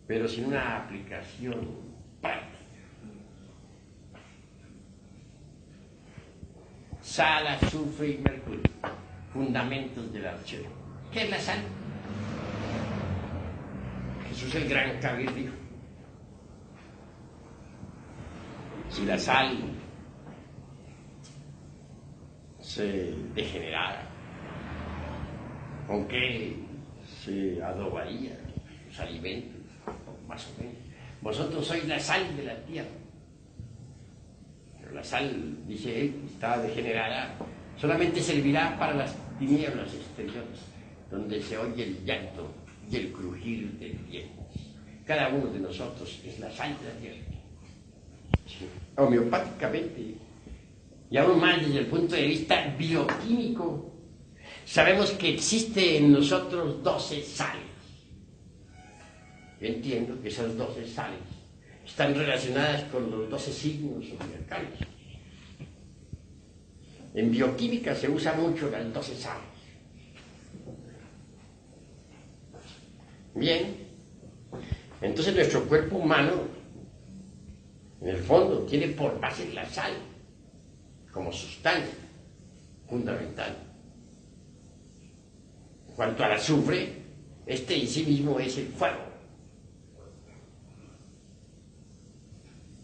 pero sin una aplicación práctica. Sal, azufre y mercurio, fundamentos del archero. ¿Qué es la sal? Jesús el gran Kabir dijo: si la sal se degenerara, ¿con qué se adobaría los alimentos? Más o menos. Vosotros sois la sal de la tierra. Pero la sal, dice él, está degenerada, solamente servirá para las tinieblas exteriores, donde se oye el llanto y el crujir del viento. Cada uno de nosotros es la sal de la tierra. Sí. Homeopáticamente, y aún más desde el punto de vista bioquímico, sabemos que existe en nosotros 12 sales. Yo entiendo que esas 12 sales están relacionadas con los 12 signos zodiacales. En bioquímica se usa mucho las 12 sales. Bien, entonces nuestro cuerpo humano, en el fondo, tiene por base la sal como sustancia fundamental. En cuanto al azufre, este en sí mismo es el fuego.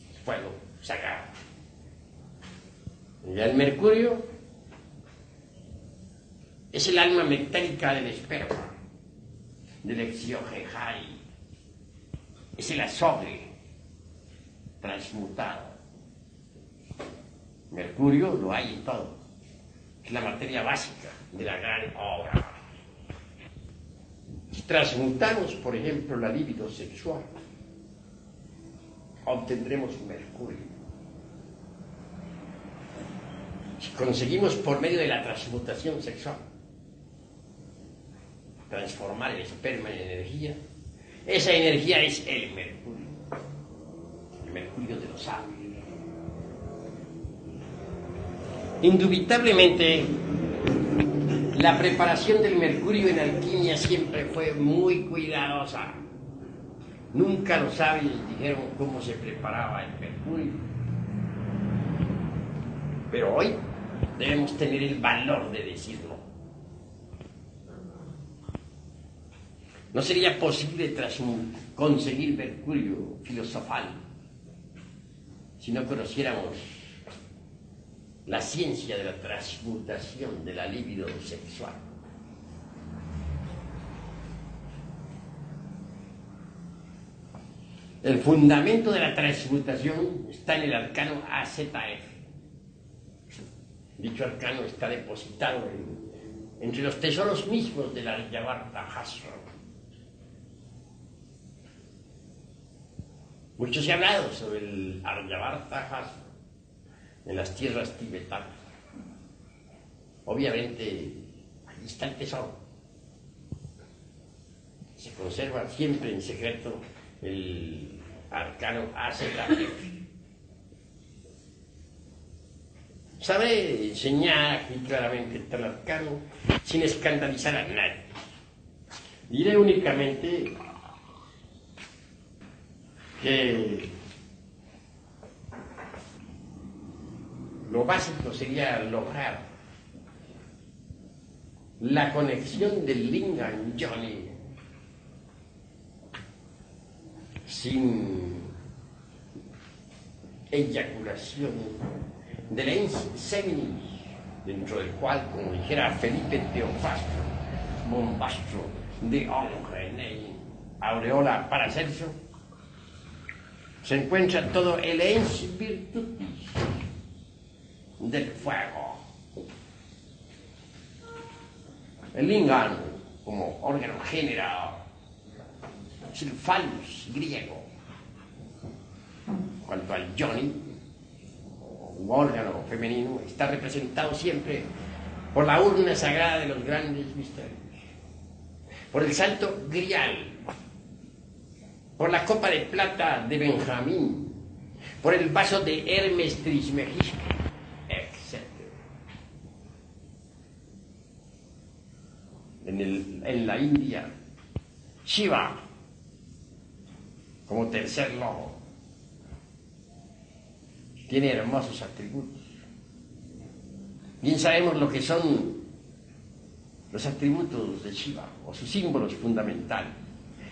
El fuego sagrado. Y el mercurio es el alma metálica del esperma, del exiogegai. Es el azufre transmutado. Mercurio lo hay en todo. Es la materia básica de la gran obra. Si transmutamos, por ejemplo, la libido sexual, obtendremos mercurio. Si conseguimos por medio de la transmutación sexual transformar el esperma en energía, esa energía es el mercurio de los sabios. Indubitablemente, la preparación del mercurio en alquimia siempre fue muy cuidadosa. Nunca los sabios dijeron cómo se preparaba el mercurio. Pero hoy debemos tener el valor de decirlo. No sería posible conseguir mercurio filosofal si no conociéramos la ciencia de la transmutación de la libido sexual. El fundamento de la transmutación está en el arcano AZF. Dicho arcano está depositado entre los tesoros mismos del Aryavarta Hasra. Mucho se ha hablado sobre el Aryavarta Hasra en las tierras tibetanas. Obviamente, ahí está el tesoro. Se conserva siempre en secreto el arcano AZF. Sabré enseñar aquí claramente el tal arcano sin escandalizar a nadie. Diré únicamente que lo básico sería lograr la conexión del Lingam Yoni sin eyaculación del ens seminis, dentro del cual, como dijera Felipe Teofastro, bombastro de Ongenei, aureola Paracelso, se encuentra todo el ens virtutis del fuego. El lingam, como órgano generador, es el phallus griego. En cuanto al yoni, órgano femenino, está representado siempre por la urna sagrada de los grandes misterios, por el santo grial, por la copa de plata de Benjamín, por el vaso de Hermes Trismegisto, etc. En la India, Shiva, como tercer lobo, tiene hermosos atributos. Bien sabemos lo que son los atributos de Shiva, o sus símbolos fundamentales.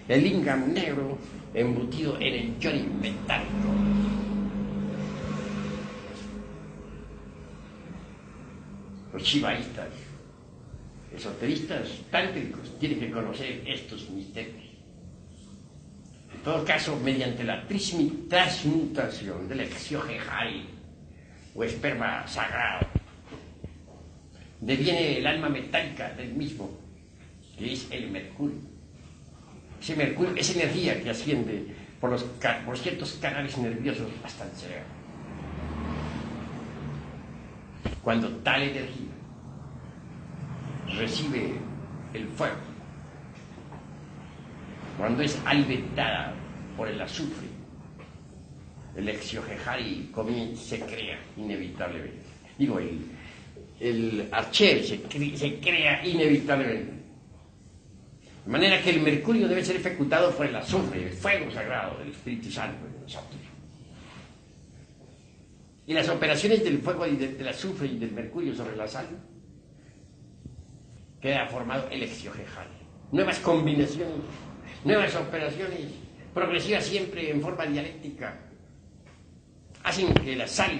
El lingam negro embutido en el yoni metálico. Los shivaístas, esoteristas, tántricos, tienen que conocer estos misterios. En todo caso, mediante la transmutación del exiohejari, o esperma sagrado, deviene el alma metálica del mismo, que es el mercurio. Ese mercurio es energía que asciende por ciertos canales nerviosos hasta el cerebro. Cuando tal energía recibe el fuego, cuando es alimentada por el azufre, el exiohejari se crea inevitablemente. Digo, el archer se crea inevitablemente. De manera que el mercurio debe ser ejecutado por el azufre, el fuego sagrado del Espíritu Santo de nosotros. Y las operaciones del fuego y del azufre y del mercurio sobre la sal, queda formado el exiohejari. Nuevas combinaciones, nuevas operaciones, progresivas siempre en forma dialéctica, hacen que la sal,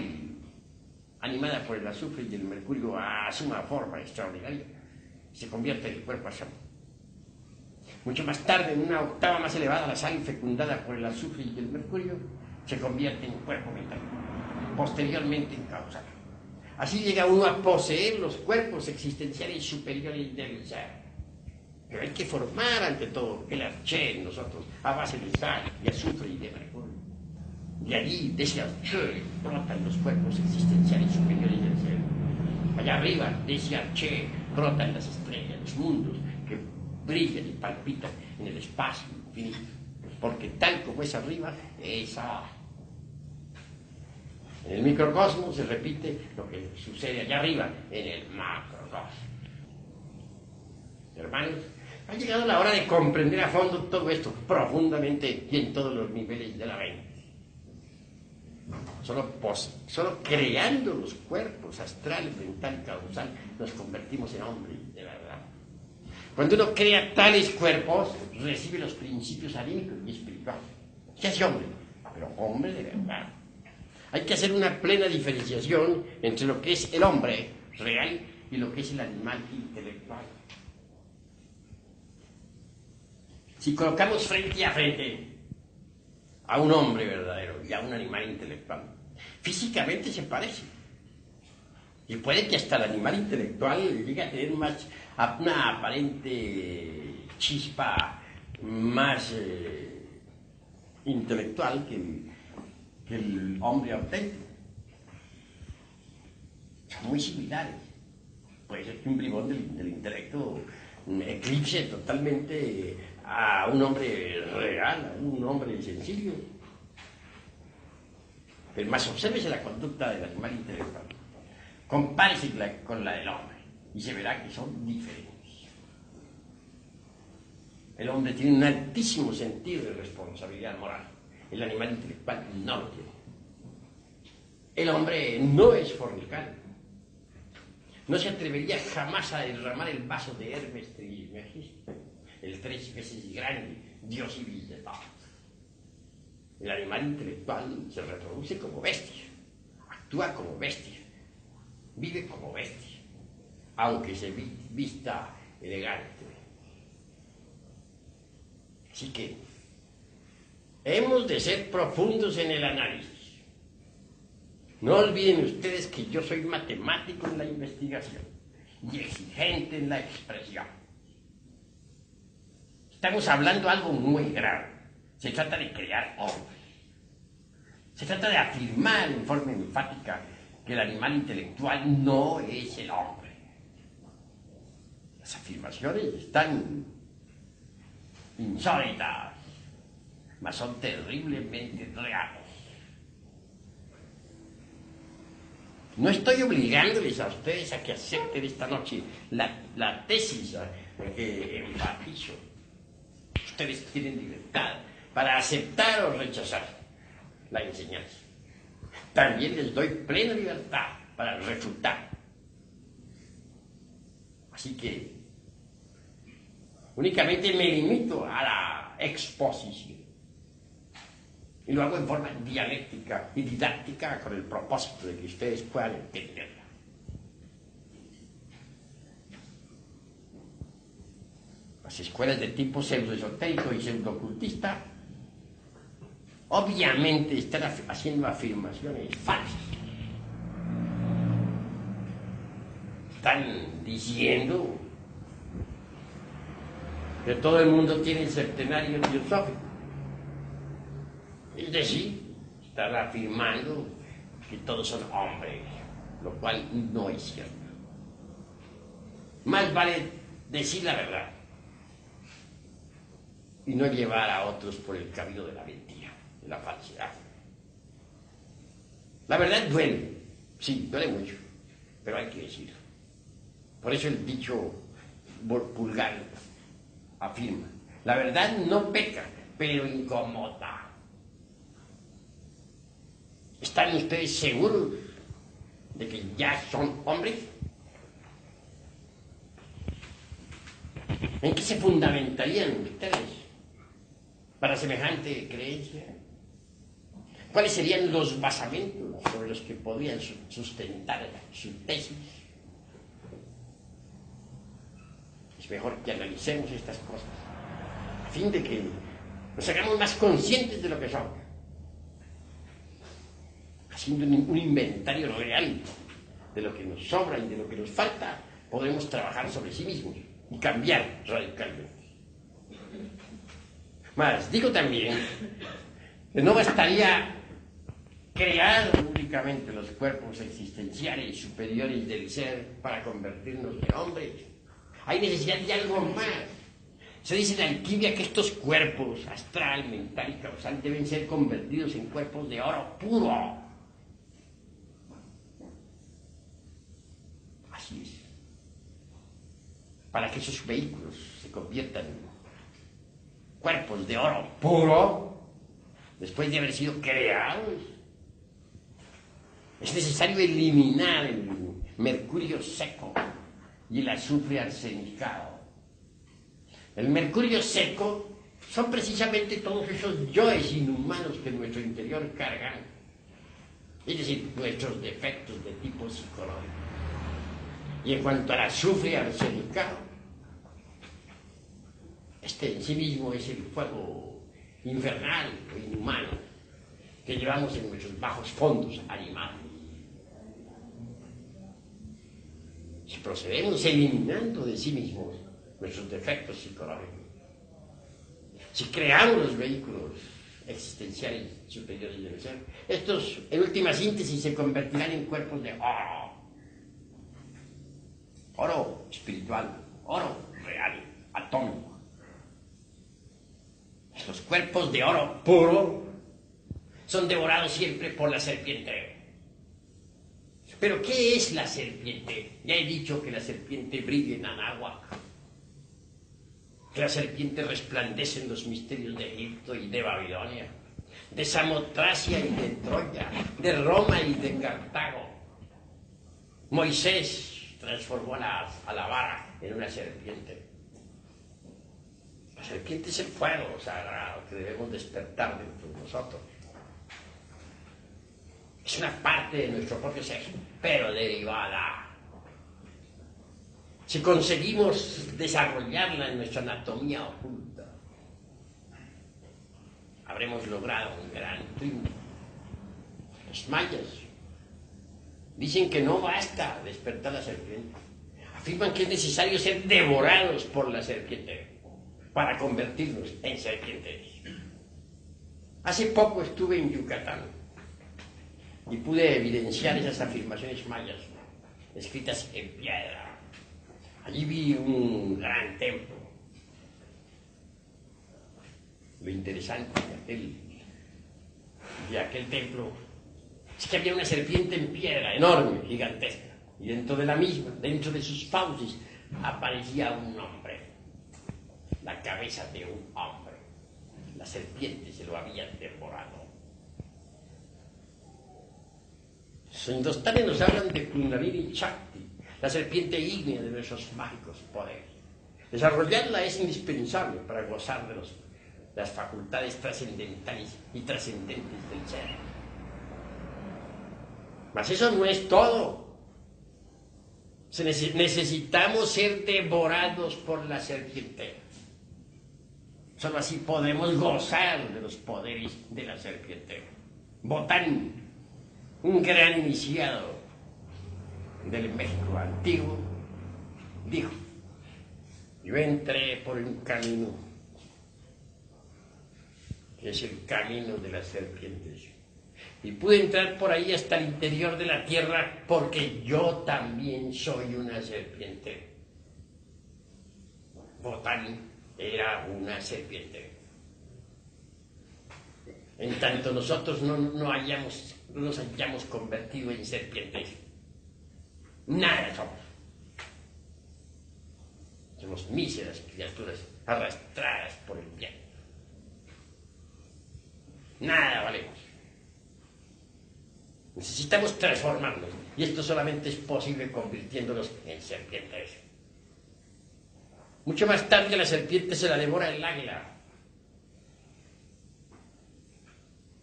animada por el azufre y el mercurio, asuma forma extraordinaria y se convierte en el cuerpo astral. Mucho más tarde, en una octava más elevada, la sal fecundada por el azufre y el mercurio se convierte en cuerpo mental, posteriormente en causal. Así llega uno a poseer los cuerpos existenciales superiores del ser. Pero hay que formar ante todo el arché en nosotros, a base de sal, de azufre y de mercurio. De allí, de ese arché, brotan los cuerpos existenciales superiores del ser. Allá arriba, de ese arché, brotan las estrellas, los mundos que brillan y palpitan en el espacio infinito. Porque tal como es arriba, es abajo. En el microcosmos se repite lo que sucede allá arriba, en el macrocosmos. Hermanos, ha llegado la hora de comprender a fondo todo esto profundamente y en todos los niveles de la mente. Solo creando los cuerpos astral, mental y causal nos convertimos en hombres de verdad. Cuando uno crea tales cuerpos, recibe los principios anímicos y espirituales. Se hace hombre, pero hombre de verdad. Hay que hacer una plena diferenciación entre lo que es el hombre real y lo que es el animal intelectual. Si colocamos frente a frente a un hombre verdadero y a un animal intelectual, físicamente se parecen. Y puede que hasta el animal intelectual llegue a tener una aparente chispa más intelectual que el hombre auténtico. Son muy similares. Puede ser que un bribón del intelecto eclipse totalmente a un hombre real, a un hombre sencillo. Pero más obsérvese la conducta del animal intelectual. Compárese con la del hombre y se verá que son diferentes. El hombre tiene un altísimo sentido de responsabilidad moral. El animal intelectual no lo tiene. El hombre no es fornicario. No se atrevería jamás a derramar el vaso de Hermes Trismegisto, el 3 veces grande dios civil de paz. El animal intelectual se reproduce como bestia, actúa como bestia, vive como bestia, aunque se vista elegante. Así que hemos de ser profundos en el análisis. No olviden ustedes que yo soy matemático en la investigación y exigente en la expresión. Estamos hablando de algo muy grave. Se trata de crear hombres. Se trata de afirmar en forma enfática que el animal intelectual no es el hombre. Las afirmaciones están insólitas, mas son terriblemente reales. No estoy obligándoles a ustedes a que acepten esta noche la tesis que enfatizo. Ustedes tienen libertad para aceptar o rechazar la enseñanza. También les doy plena libertad para refutar. Así que únicamente me limito a la exposición. Y lo hago en forma dialéctica y didáctica con el propósito de que ustedes puedan entenderla. Las escuelas de tipo pseudoesotérico y pseudocultista obviamente están haciendo afirmaciones falsas. Están diciendo que todo el mundo tiene el septenario teosófico. Es decir, están afirmando que todos son hombres, lo cual no es cierto. Más vale decir la verdad y no llevar a otros por el camino de la mentira, de la falsedad. La verdad duele, sí, duele mucho, pero hay que decirlo. Por eso el dicho vulgar afirma: la verdad no peca, pero incomoda. ¿Están ustedes seguros de que ya son hombres? ¿En qué se fundamentarían ustedes para semejante creencia? ¿Cuáles serían los basamentos sobre los que podrían sustentar su tesis? Es mejor que analicemos estas cosas a fin de que nos hagamos más conscientes de lo que somos, haciendo un inventario real de lo que nos sobra y de lo que nos falta. Podremos trabajar sobre sí mismos y cambiar radicalmente. Mas digo también que no bastaría crear únicamente los cuerpos existenciales superiores del ser para convertirnos en hombres. Hay necesidad de algo más. Se dice en la alquimia que estos cuerpos, astral, mental y causal, deben ser convertidos en cuerpos de oro puro. Así es. Para que esos vehículos se conviertan en cuerpos de oro puro, después de haber sido creados, es necesario eliminar el mercurio seco y el azufre arsenicado. El mercurio seco son precisamente todos esos yoes inhumanos que en nuestro interior cargan, es decir, nuestros defectos de tipo psicológico. Y en cuanto al azufre arsenicado, este en sí mismo es el fuego infernal o inhumano que llevamos en nuestros bajos fondos animales. Si procedemos eliminando de sí mismos nuestros defectos psicológicos, si creamos los vehículos existenciales superiores del ser, estos en última síntesis se convertirán en cuerpos de oro. Oro espiritual, oro real, atómico. Estos cuerpos de oro puro son devorados siempre por la serpiente. ¿Pero qué es la serpiente? Ya he dicho que la serpiente brilla en Anáhuac, que la serpiente resplandece en los misterios de Egipto y de Babilonia, de Samotracia y de Troya, de Roma y de Cartago. Moisés transformó a la vara en una serpiente. La serpiente es el fuego sagrado que debemos despertar dentro de nosotros. Es una parte de nuestro propio ser, pero derivada. Si conseguimos desarrollarla en nuestra anatomía oculta, habremos logrado un gran triunfo. Los mayas dicen que no basta despertar la serpiente. Afirman que es necesario ser devorados por la serpiente para convertirnos en serpientes. Hace poco estuve en Yucatán y pude evidenciar esas afirmaciones mayas escritas en piedra. Allí vi un gran templo. Lo interesante de aquel templo es que había una serpiente en piedra, enorme, gigantesca. Y dentro de la misma, dentro de sus fauces, aparecía un hombre. La cabeza de un hombre. La serpiente se lo había devorado. Los hindustanes nos hablan de Kundalini Shakti, la serpiente ígnea de nuestros mágicos poderes. Desarrollarla es indispensable para gozar de las facultades trascendentales y trascendentes del ser. Mas eso no es todo. Necesitamos ser devorados por la serpiente. Solo así podemos gozar de los poderes de la serpiente. Botán, un gran iniciado del México antiguo, dijo: yo entré por un camino que es el camino de las serpientes, y pude entrar por ahí hasta el interior de la tierra porque yo también soy una serpiente. Botán era una serpiente. En tanto nosotros no nos hayamos convertido en serpientes, nada somos. Somos míseras criaturas arrastradas por el viento. Nada valemos. Necesitamos transformarnos, y esto solamente es posible convirtiéndonos en serpientes. Mucho más tarde la serpiente se la devora el águila.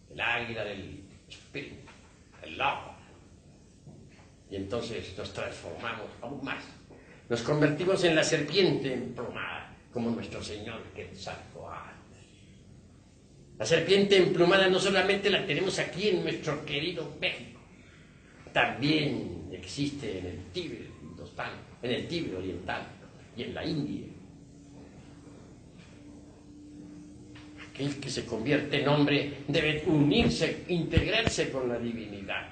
El águila del espíritu, el lobo. Y entonces nos transformamos aún más. Nos convertimos en la serpiente emplumada, como nuestro Señor Quetzalcóatl. La serpiente emplumada no solamente la tenemos aquí en nuestro querido México, también existe en el Tíbet, en el Tíbet oriental y en la India. Aquel que se convierte en hombre debe unirse, integrarse con la divinidad.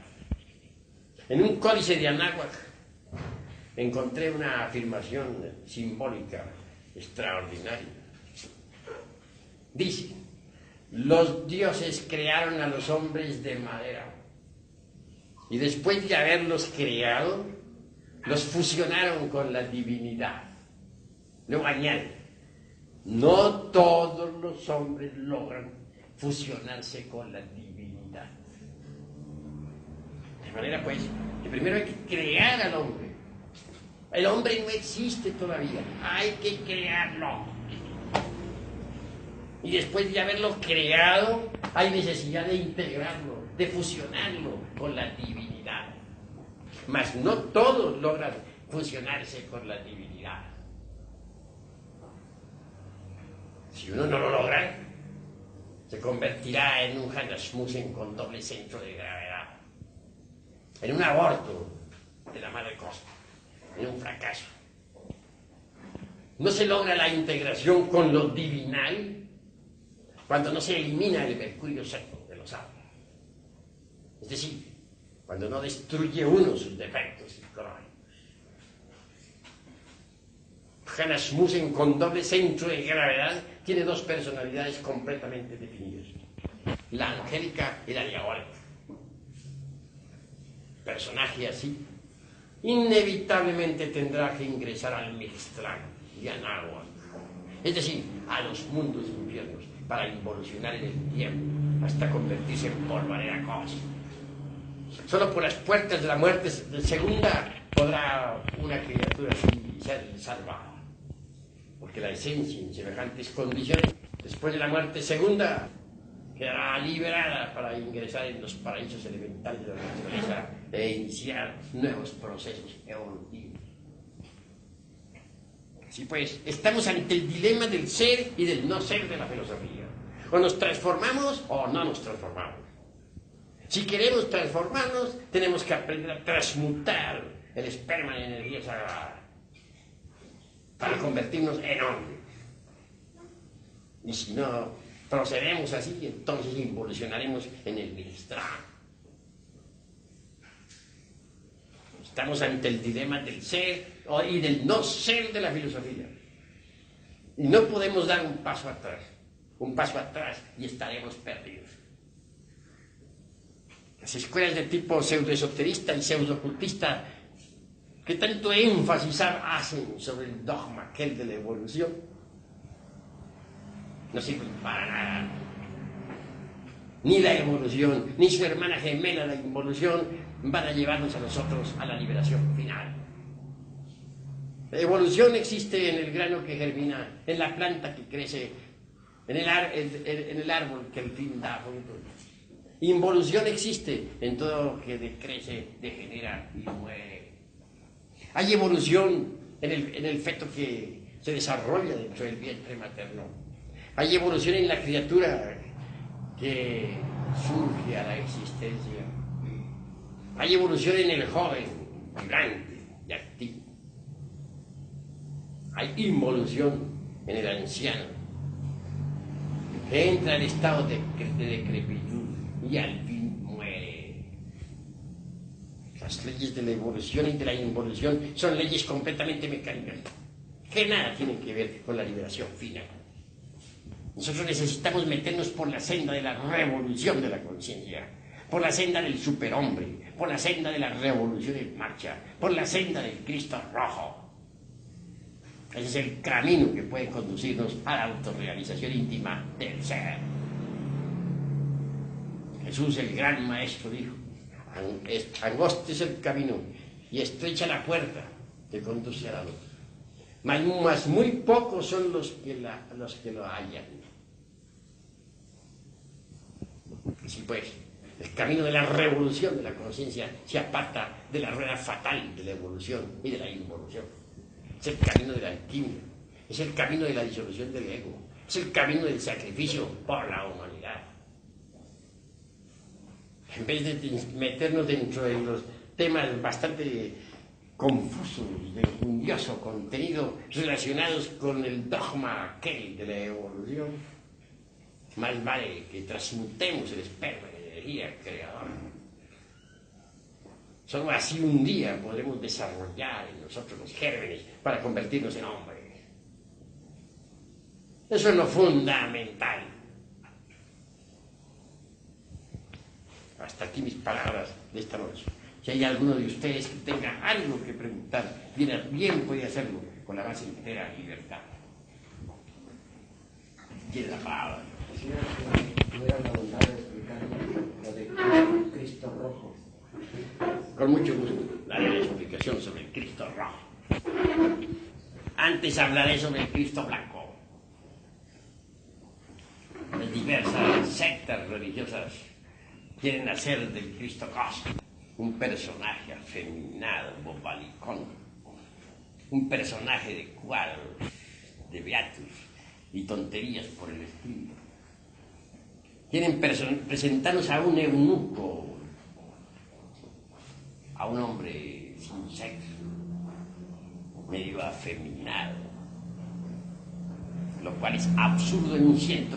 En un códice de Anáhuac encontré una afirmación simbólica extraordinaria. Dice: los dioses crearon a los hombres de madera, y después de haberlos creado, los fusionaron con la divinidad. Luego añade: no todos los hombres logran fusionarse con la divinidad. De manera pues, que primero hay que crear al hombre. El hombre no existe todavía, hay que crearlo. Y después de haberlo creado, hay necesidad de integrarlo, de fusionarlo con la divinidad. Mas no todos logran fusionarse con la divinidad. Si uno no lo logra, se convertirá en un Hanasmussen con doble centro de gravedad, en un aborto de la madre cosmos, en un fracaso. No se logra la integración con lo divinal cuando no se elimina el mercurio seco de los árboles. Es decir, cuando no destruye uno sus defectos psicológicos. Hanasmussen con doble centro de gravedad tiene dos personalidades completamente definidas: la angélica y la diabólica. Personaje así inevitablemente tendrá que ingresar al Mixtlán y a Náhuatl, es decir, a los mundos infiernos, para involucionar en el tiempo hasta convertirse en polvareda cósmica. Solo por las puertas de la muerte segunda podrá una criatura así ser salvada, porque la esencia en semejantes condiciones, después de la muerte segunda, quedará liberada para ingresar en los paraísos elementales de la naturaleza e iniciar nuevos procesos evolutivos. Así pues, estamos ante el dilema del ser y del no ser de la filosofía. O nos transformamos o no nos transformamos. Si queremos transformarnos, tenemos que aprender a transmutar el esperma en energía sagrada para convertirnos en hombre. Y si no procedemos así, entonces involucionaremos en el Mixtlán. Estamos ante el dilema del ser y del no ser de la filosofía. Y no podemos dar un paso atrás y estaremos perdidos. Las escuelas de tipo pseudoesoterista y pseudocultista que tanto énfasis hacen sobre el dogma aquel de la evolución no sirven para nada. Ni la evolución, ni su hermana gemela, la involución, van a llevarnos a nosotros a la liberación final. La evolución existe en el grano que germina, en la planta que crece, en el árbol que al fin da fruto. Involución existe en todo lo que decrece, degenera y muere. Hay evolución en el feto que se desarrolla dentro del vientre materno. Hay evolución en la criatura que surge a la existencia. Hay evolución en el joven, vibrante y activo. Hay involución en el anciano, que entra en estado de decrepitud y al fin muere. Las leyes de la evolución y de la involución son leyes completamente mecánicas, que nada tienen que ver con la liberación final. Nosotros necesitamos meternos por la senda de la revolución de la conciencia, por la senda del superhombre, por la senda de la revolución en marcha, por la senda del Cristo rojo. Ese es el camino que puede conducirnos a la autorrealización íntima del ser. Jesús, el gran maestro, dijo: angosto es el camino y estrecha la puerta que conduce a la luz. Mas muy pocos son los que lo hallan. Así pues, el camino de la revolución de la conciencia se aparta de la rueda fatal de la evolución y de la involución. Es el camino de la alquimia, es el camino de la disolución del ego, es el camino del sacrificio por la humanidad. En vez de meternos dentro de los temas bastante confusos, de enjundioso contenido relacionados con el dogma aquel de la evolución, más vale que transmutemos el esperma de energía creadora. Solo así un día podremos desarrollar en nosotros los gérmenes para convertirnos en hombres. Eso es lo fundamental. Hasta aquí mis palabras de esta noche. Si hay alguno de ustedes que tenga algo que preguntar, bien puede hacerlo con la más entera libertad. Tiene la palabra. Si tuviera la bondad de explicar lo de Cristo rojo. Con mucho gusto daré la explicación sobre el Cristo rojo. Antes hablaré sobre el Cristo blanco. Las diversas sectas religiosas quieren hacer del Cristo cósmico un personaje afeminado, bobalicón, un personaje de cuadros, de beatus y tonterías por el estilo. Quieren presentarnos a un eunuco, a un hombre sin sexo, medio afeminado, lo cual es absurdo en un 100%.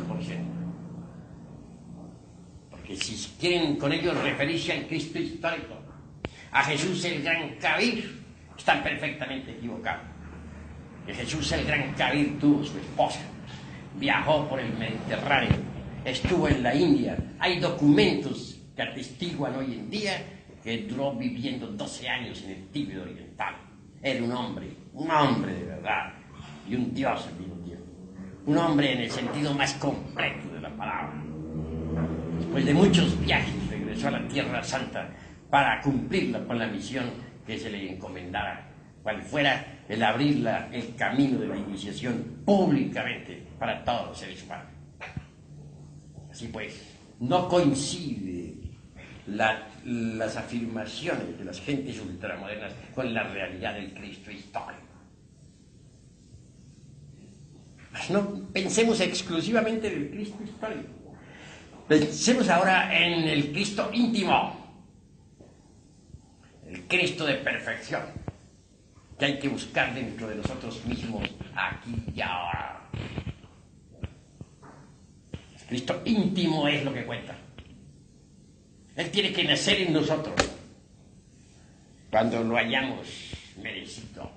Porque si quieren con ello referirse al Cristo histórico, a Jesús el gran Kabir, están perfectamente equivocados. Que Jesús el gran Kabir tuvo su esposa, viajó por el Mediterráneo, estuvo en la India. Hay documentos que atestiguan hoy en día que duró viviendo 12 años en el Tíbet oriental. Era un hombre de verdad, y un dios al mismo tiempo. Un hombre en el sentido más completo de la palabra. Después de muchos viajes regresó a la Tierra Santa para cumplirla con la misión que se le encomendara, cual fuera el abrir el camino de la iniciación públicamente para todos los seres humanos. Así pues, no coincide las afirmaciones de las gentes ultramodernas con la realidad del Cristo histórico. Mas no pensemos exclusivamente en el Cristo histórico. Pensemos ahora en el Cristo íntimo, el Cristo de perfección, que hay que buscar dentro de nosotros mismos, aquí y ahora. El Cristo íntimo es lo que cuenta. Él tiene que nacer en nosotros cuando lo hayamos merecido.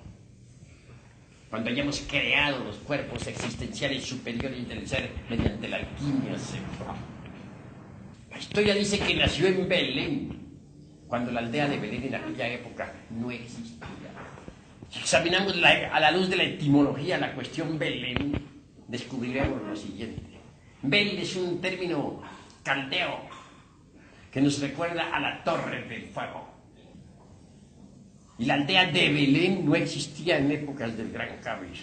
cuando hayamos creado los cuerpos existenciales superiores del ser mediante la alquimia sexual. La historia dice que nació en Belén, cuando la aldea de Belén en aquella época no existía. Si examinamos a la luz de la etimología la cuestión Belén, descubriremos lo siguiente. Bel es un término caldeo que nos recuerda a la Torre del Fuego. Y la aldea de Belén no existía en épocas del Gran Cáliz,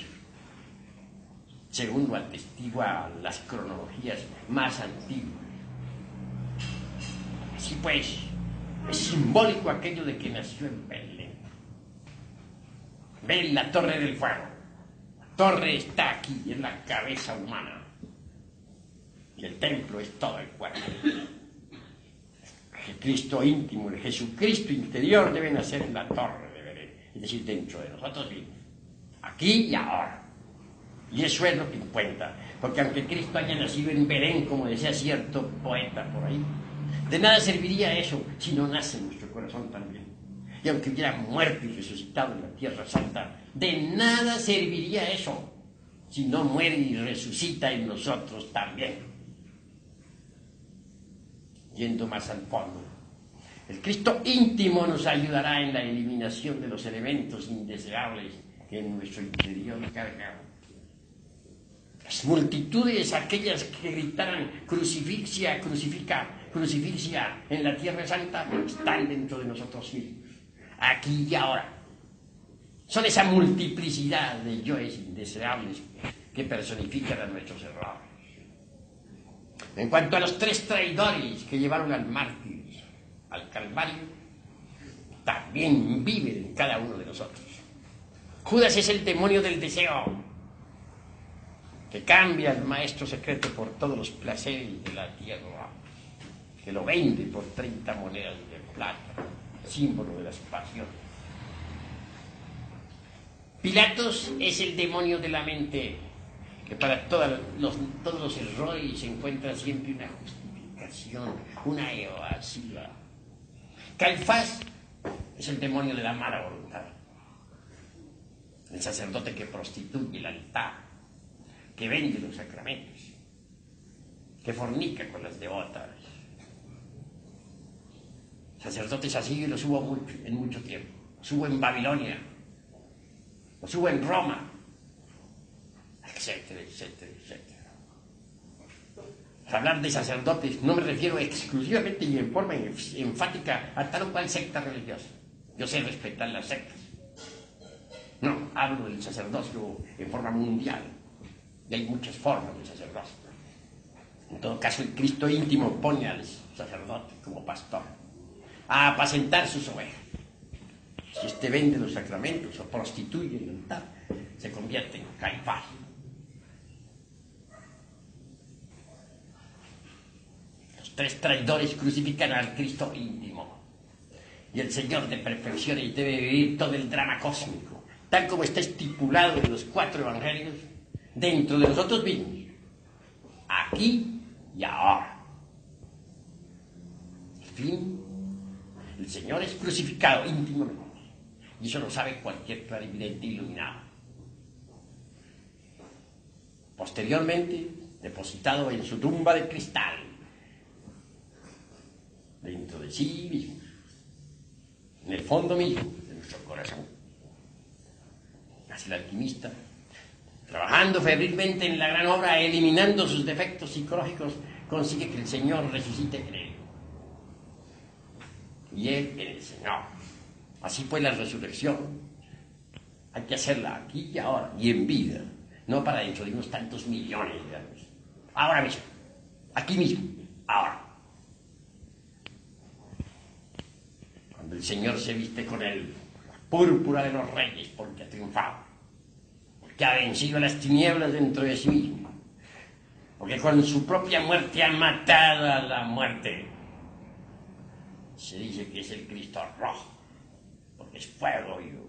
según lo atestiguan las cronologías más antiguas. Así pues, es simbólico aquello de que nació en Belén. Ven la Torre del Fuego. La torre está aquí, es la cabeza humana. Y el templo es todo el cuerpo. El Cristo íntimo, el Jesucristo interior debe nacer en la torre de Belén, es decir, dentro de nosotros mismos, aquí y ahora. Y eso es lo que cuenta, porque aunque Cristo haya nacido en Belén, como decía cierto poeta por ahí, de nada serviría eso si no nace en nuestro corazón también. Y aunque hubiera muerto y resucitado en la Tierra Santa, de nada serviría eso si no muere y resucita en nosotros también. Yendo más al fondo, el Cristo íntimo nos ayudará en la eliminación de los elementos indeseables que en nuestro interior cargamos. Las multitudes, aquellas que gritaran crucifixia, crucifixia en la Tierra Santa, están dentro de nosotros mismos, aquí y ahora. Son esa multiplicidad de yoes indeseables que personifican a nuestros errores. En cuanto a los 3 traidores que llevaron al mártir al Calvario, también viven en cada uno de nosotros. Judas es el demonio del deseo, que cambia al maestro secreto por todos los placeres de la tierra, que lo vende por 30 monedas de plata, símbolo de las pasiones. Pilatos es el demonio de la mente, que para todos los errores se encuentra siempre una justificación, una evasiva. Caifás es el demonio de la mala voluntad, el sacerdote que prostituye el altar, que vende los sacramentos, que fornica con las devotas. Sacerdotes así los hubo en mucho tiempo. Los hubo en Babilonia, los hubo en Roma, etcétera, etcétera, etcétera. Al hablar de sacerdotes no me refiero exclusivamente y en forma enfática a tal o cual secta religiosa. Yo sé respetar las sectas. No, hablo del sacerdocio en forma mundial. Y hay muchas formas de sacerdocio. En todo caso, el Cristo íntimo pone al sacerdote como pastor a apacentar sus ovejas. Si éste vende los sacramentos o prostituye el altar, se convierte en Caifás. Los 3 traidores crucifican al Cristo íntimo. Y el Señor de perfecciones debe vivir todo el drama cósmico, tal como está estipulado en los 4 evangelios, dentro de nosotros mismos, aquí y ahora. En fin, el Señor es crucificado íntimamente, y eso lo sabe cualquier clarividente iluminado. Posteriormente, depositado en su tumba de cristal, dentro de sí mismo, en el fondo mismo de nuestro corazón. Así el alquimista, trabajando febrilmente en la gran obra, eliminando sus defectos psicológicos, consigue que el Señor resucite en él. Y él en el Señor. Así pues la resurrección hay que hacerla aquí y ahora, y en vida, no para dentro de unos tantos millones de años. Ahora mismo, aquí mismo, ahora. Cuando el Señor se viste con la púrpura de los reyes, porque ha triunfado, porque ha vencido a las tinieblas dentro de sí mismo, porque con su propia muerte ha matado a la muerte. Se dice que es el Cristo rojo, porque es fuego vivo.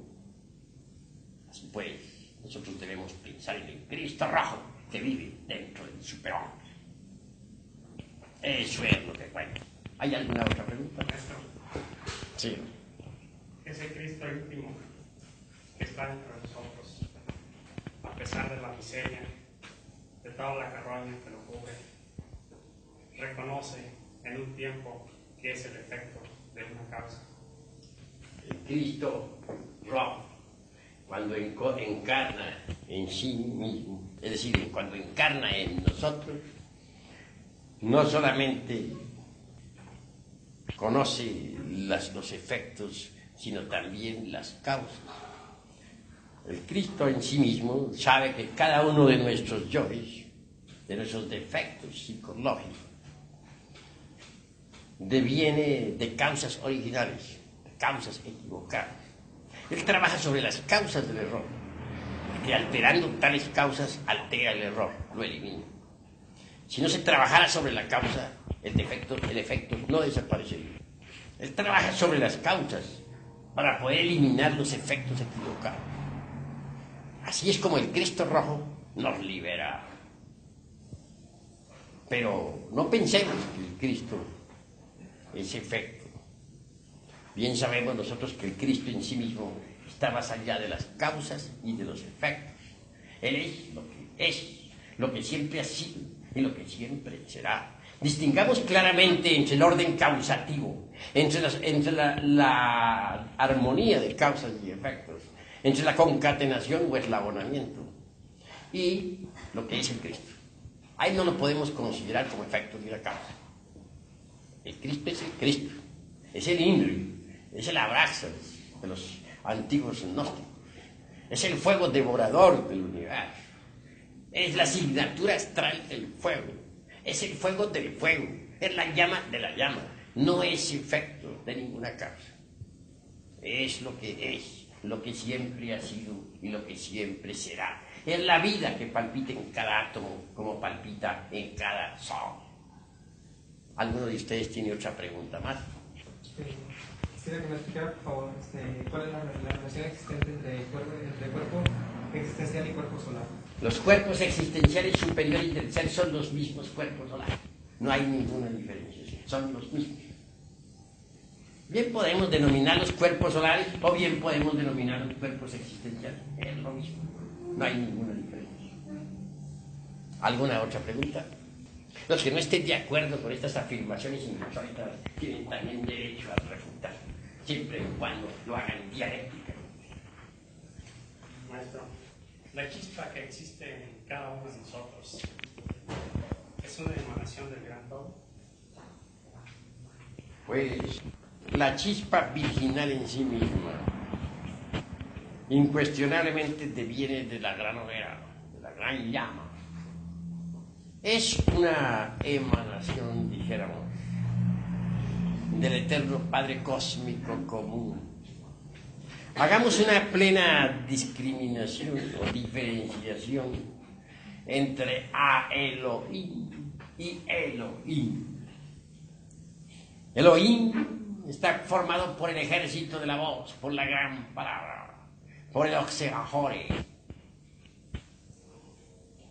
Así pues, nosotros debemos pensar en el Cristo rojo que vive dentro del superhombre. Eso es lo que cuenta. ¿Hay alguna otra pregunta? Sí. Ese Cristo íntimo que está entre nosotros, pesar de la miseria, de toda la carroña que lo cubre, reconoce en un tiempo que es el efecto de una causa. El Cristo rojo, cuando encarna en sí mismo, es decir, cuando encarna en nosotros, no solamente conoce los efectos, sino también las causas. El Cristo en sí mismo sabe que cada uno de nuestros yoes, de nuestros defectos psicológicos, deviene de causas originales, de causas equivocadas. Él trabaja sobre las causas del error, porque alterando tales causas altera el error, lo elimina. Si no se trabajara sobre la causa, el efecto no desaparecería. Él trabaja sobre las causas para poder eliminar los efectos equivocados. Así es como el Cristo rojo nos libera. Pero no pensemos que el Cristo es efecto. Bien sabemos nosotros que el Cristo en sí mismo está más allá de las causas y de los efectos. Él es lo que siempre ha sido y lo que siempre será. Distingamos claramente entre el orden causativo, entre la armonía de causas y efectos, entre la concatenación o eslabonamiento y lo que es el Cristo. Ahí no lo podemos considerar como efecto de una causa. El Cristo es el Cristo, es el Indri, es el abraxas de los antiguos gnósticos, es el fuego devorador del universo, es la asignatura astral del fuego, es el fuego del fuego, es la llama de la llama, no es efecto de ninguna causa. Es lo que siempre ha sido y lo que siempre será. Es la vida que palpita en cada átomo como palpita en cada sol. ¿Alguno de ustedes tiene otra pregunta más? Quisiera que me explicara, por favor, cuál es la relación existente entre cuerpo existencial y cuerpo solar. Los cuerpos existenciales superiores del ser son los mismos cuerpos solares. No hay ninguna diferencia, son los mismos. Bien podemos denominar los cuerpos solares o bien podemos denominar los cuerpos existenciales. Es lo mismo, no hay ninguna diferencia. ¿Alguna otra pregunta? Los que no estén de acuerdo con estas afirmaciones insólitas tienen también derecho a refutar, siempre y cuando lo hagan dialécticamente. Maestro, la chispa que existe en cada uno de nosotros es una emanación del gran todo. Pues la chispa virginal en sí misma incuestionablemente deviene de la gran hoguera, de la gran llama. Es una emanación, dijéramos, del eterno Padre Cósmico común. Hagamos una plena discriminación o diferenciación entre a Elohim y Elohim. Elohim está formado por el ejército de la voz, por la gran palabra, por el Oxeahore.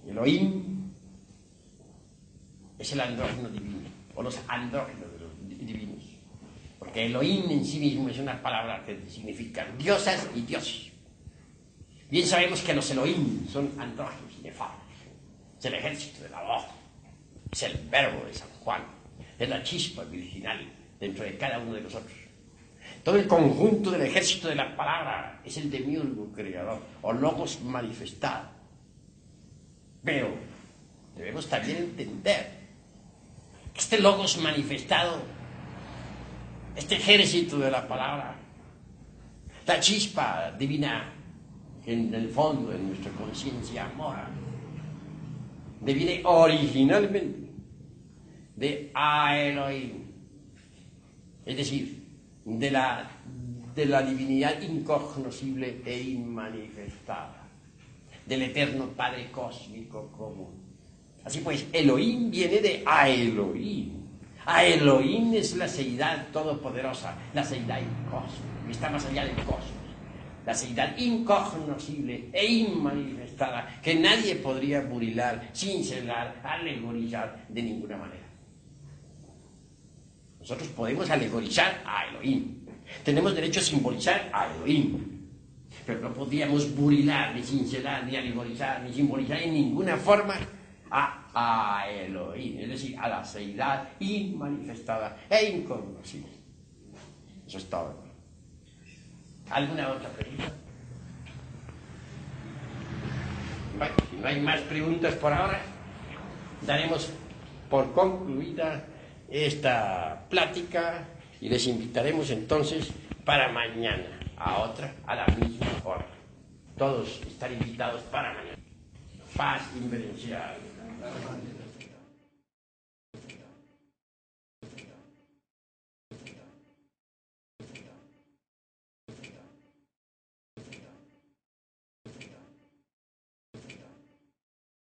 Elohim es el andrógeno divino, o los andrógenos de los divinos. Porque Elohim en sí mismo es una palabra que significa diosas y dioses. Bien sabemos que los Elohim son andrógenos inefable. Es el ejército de la voz, es el verbo de San Juan, es la chispa virginal dentro de cada uno de nosotros. Todo el conjunto del ejército de la palabra es el demiurgo creador, o logos manifestado. Pero debemos también entender que este logos manifestado, este ejército de la palabra, la chispa divina que en el fondo de nuestra conciencia mora, deviene originalmente de Elohim, es decir, de la divinidad incognoscible e inmanifestada, del eterno Padre Cósmico común. Así pues, Elohim viene de Elohim. Elohim es la seidad todopoderosa, la seidad cósmica, que está más allá del cosmos, la seidad incognoscible e inmanifestada, que nadie podría burilar, cincelar, alegorizar de ninguna manera. Nosotros podemos alegorizar a Elohim, tenemos derecho a simbolizar a Elohim, pero no podíamos burilar, ni cincelar, ni alegorizar, ni simbolizar en ninguna forma a Elohim, es decir, a la seidad inmanifestada e inconocible. Eso es todo. ¿Alguna otra pregunta? Bueno, si no hay más preguntas por ahora, daremos por concluida esta plática y les invitaremos entonces para mañana a otra, a la misma hora. Todos están invitados para mañana. Paz inverencial.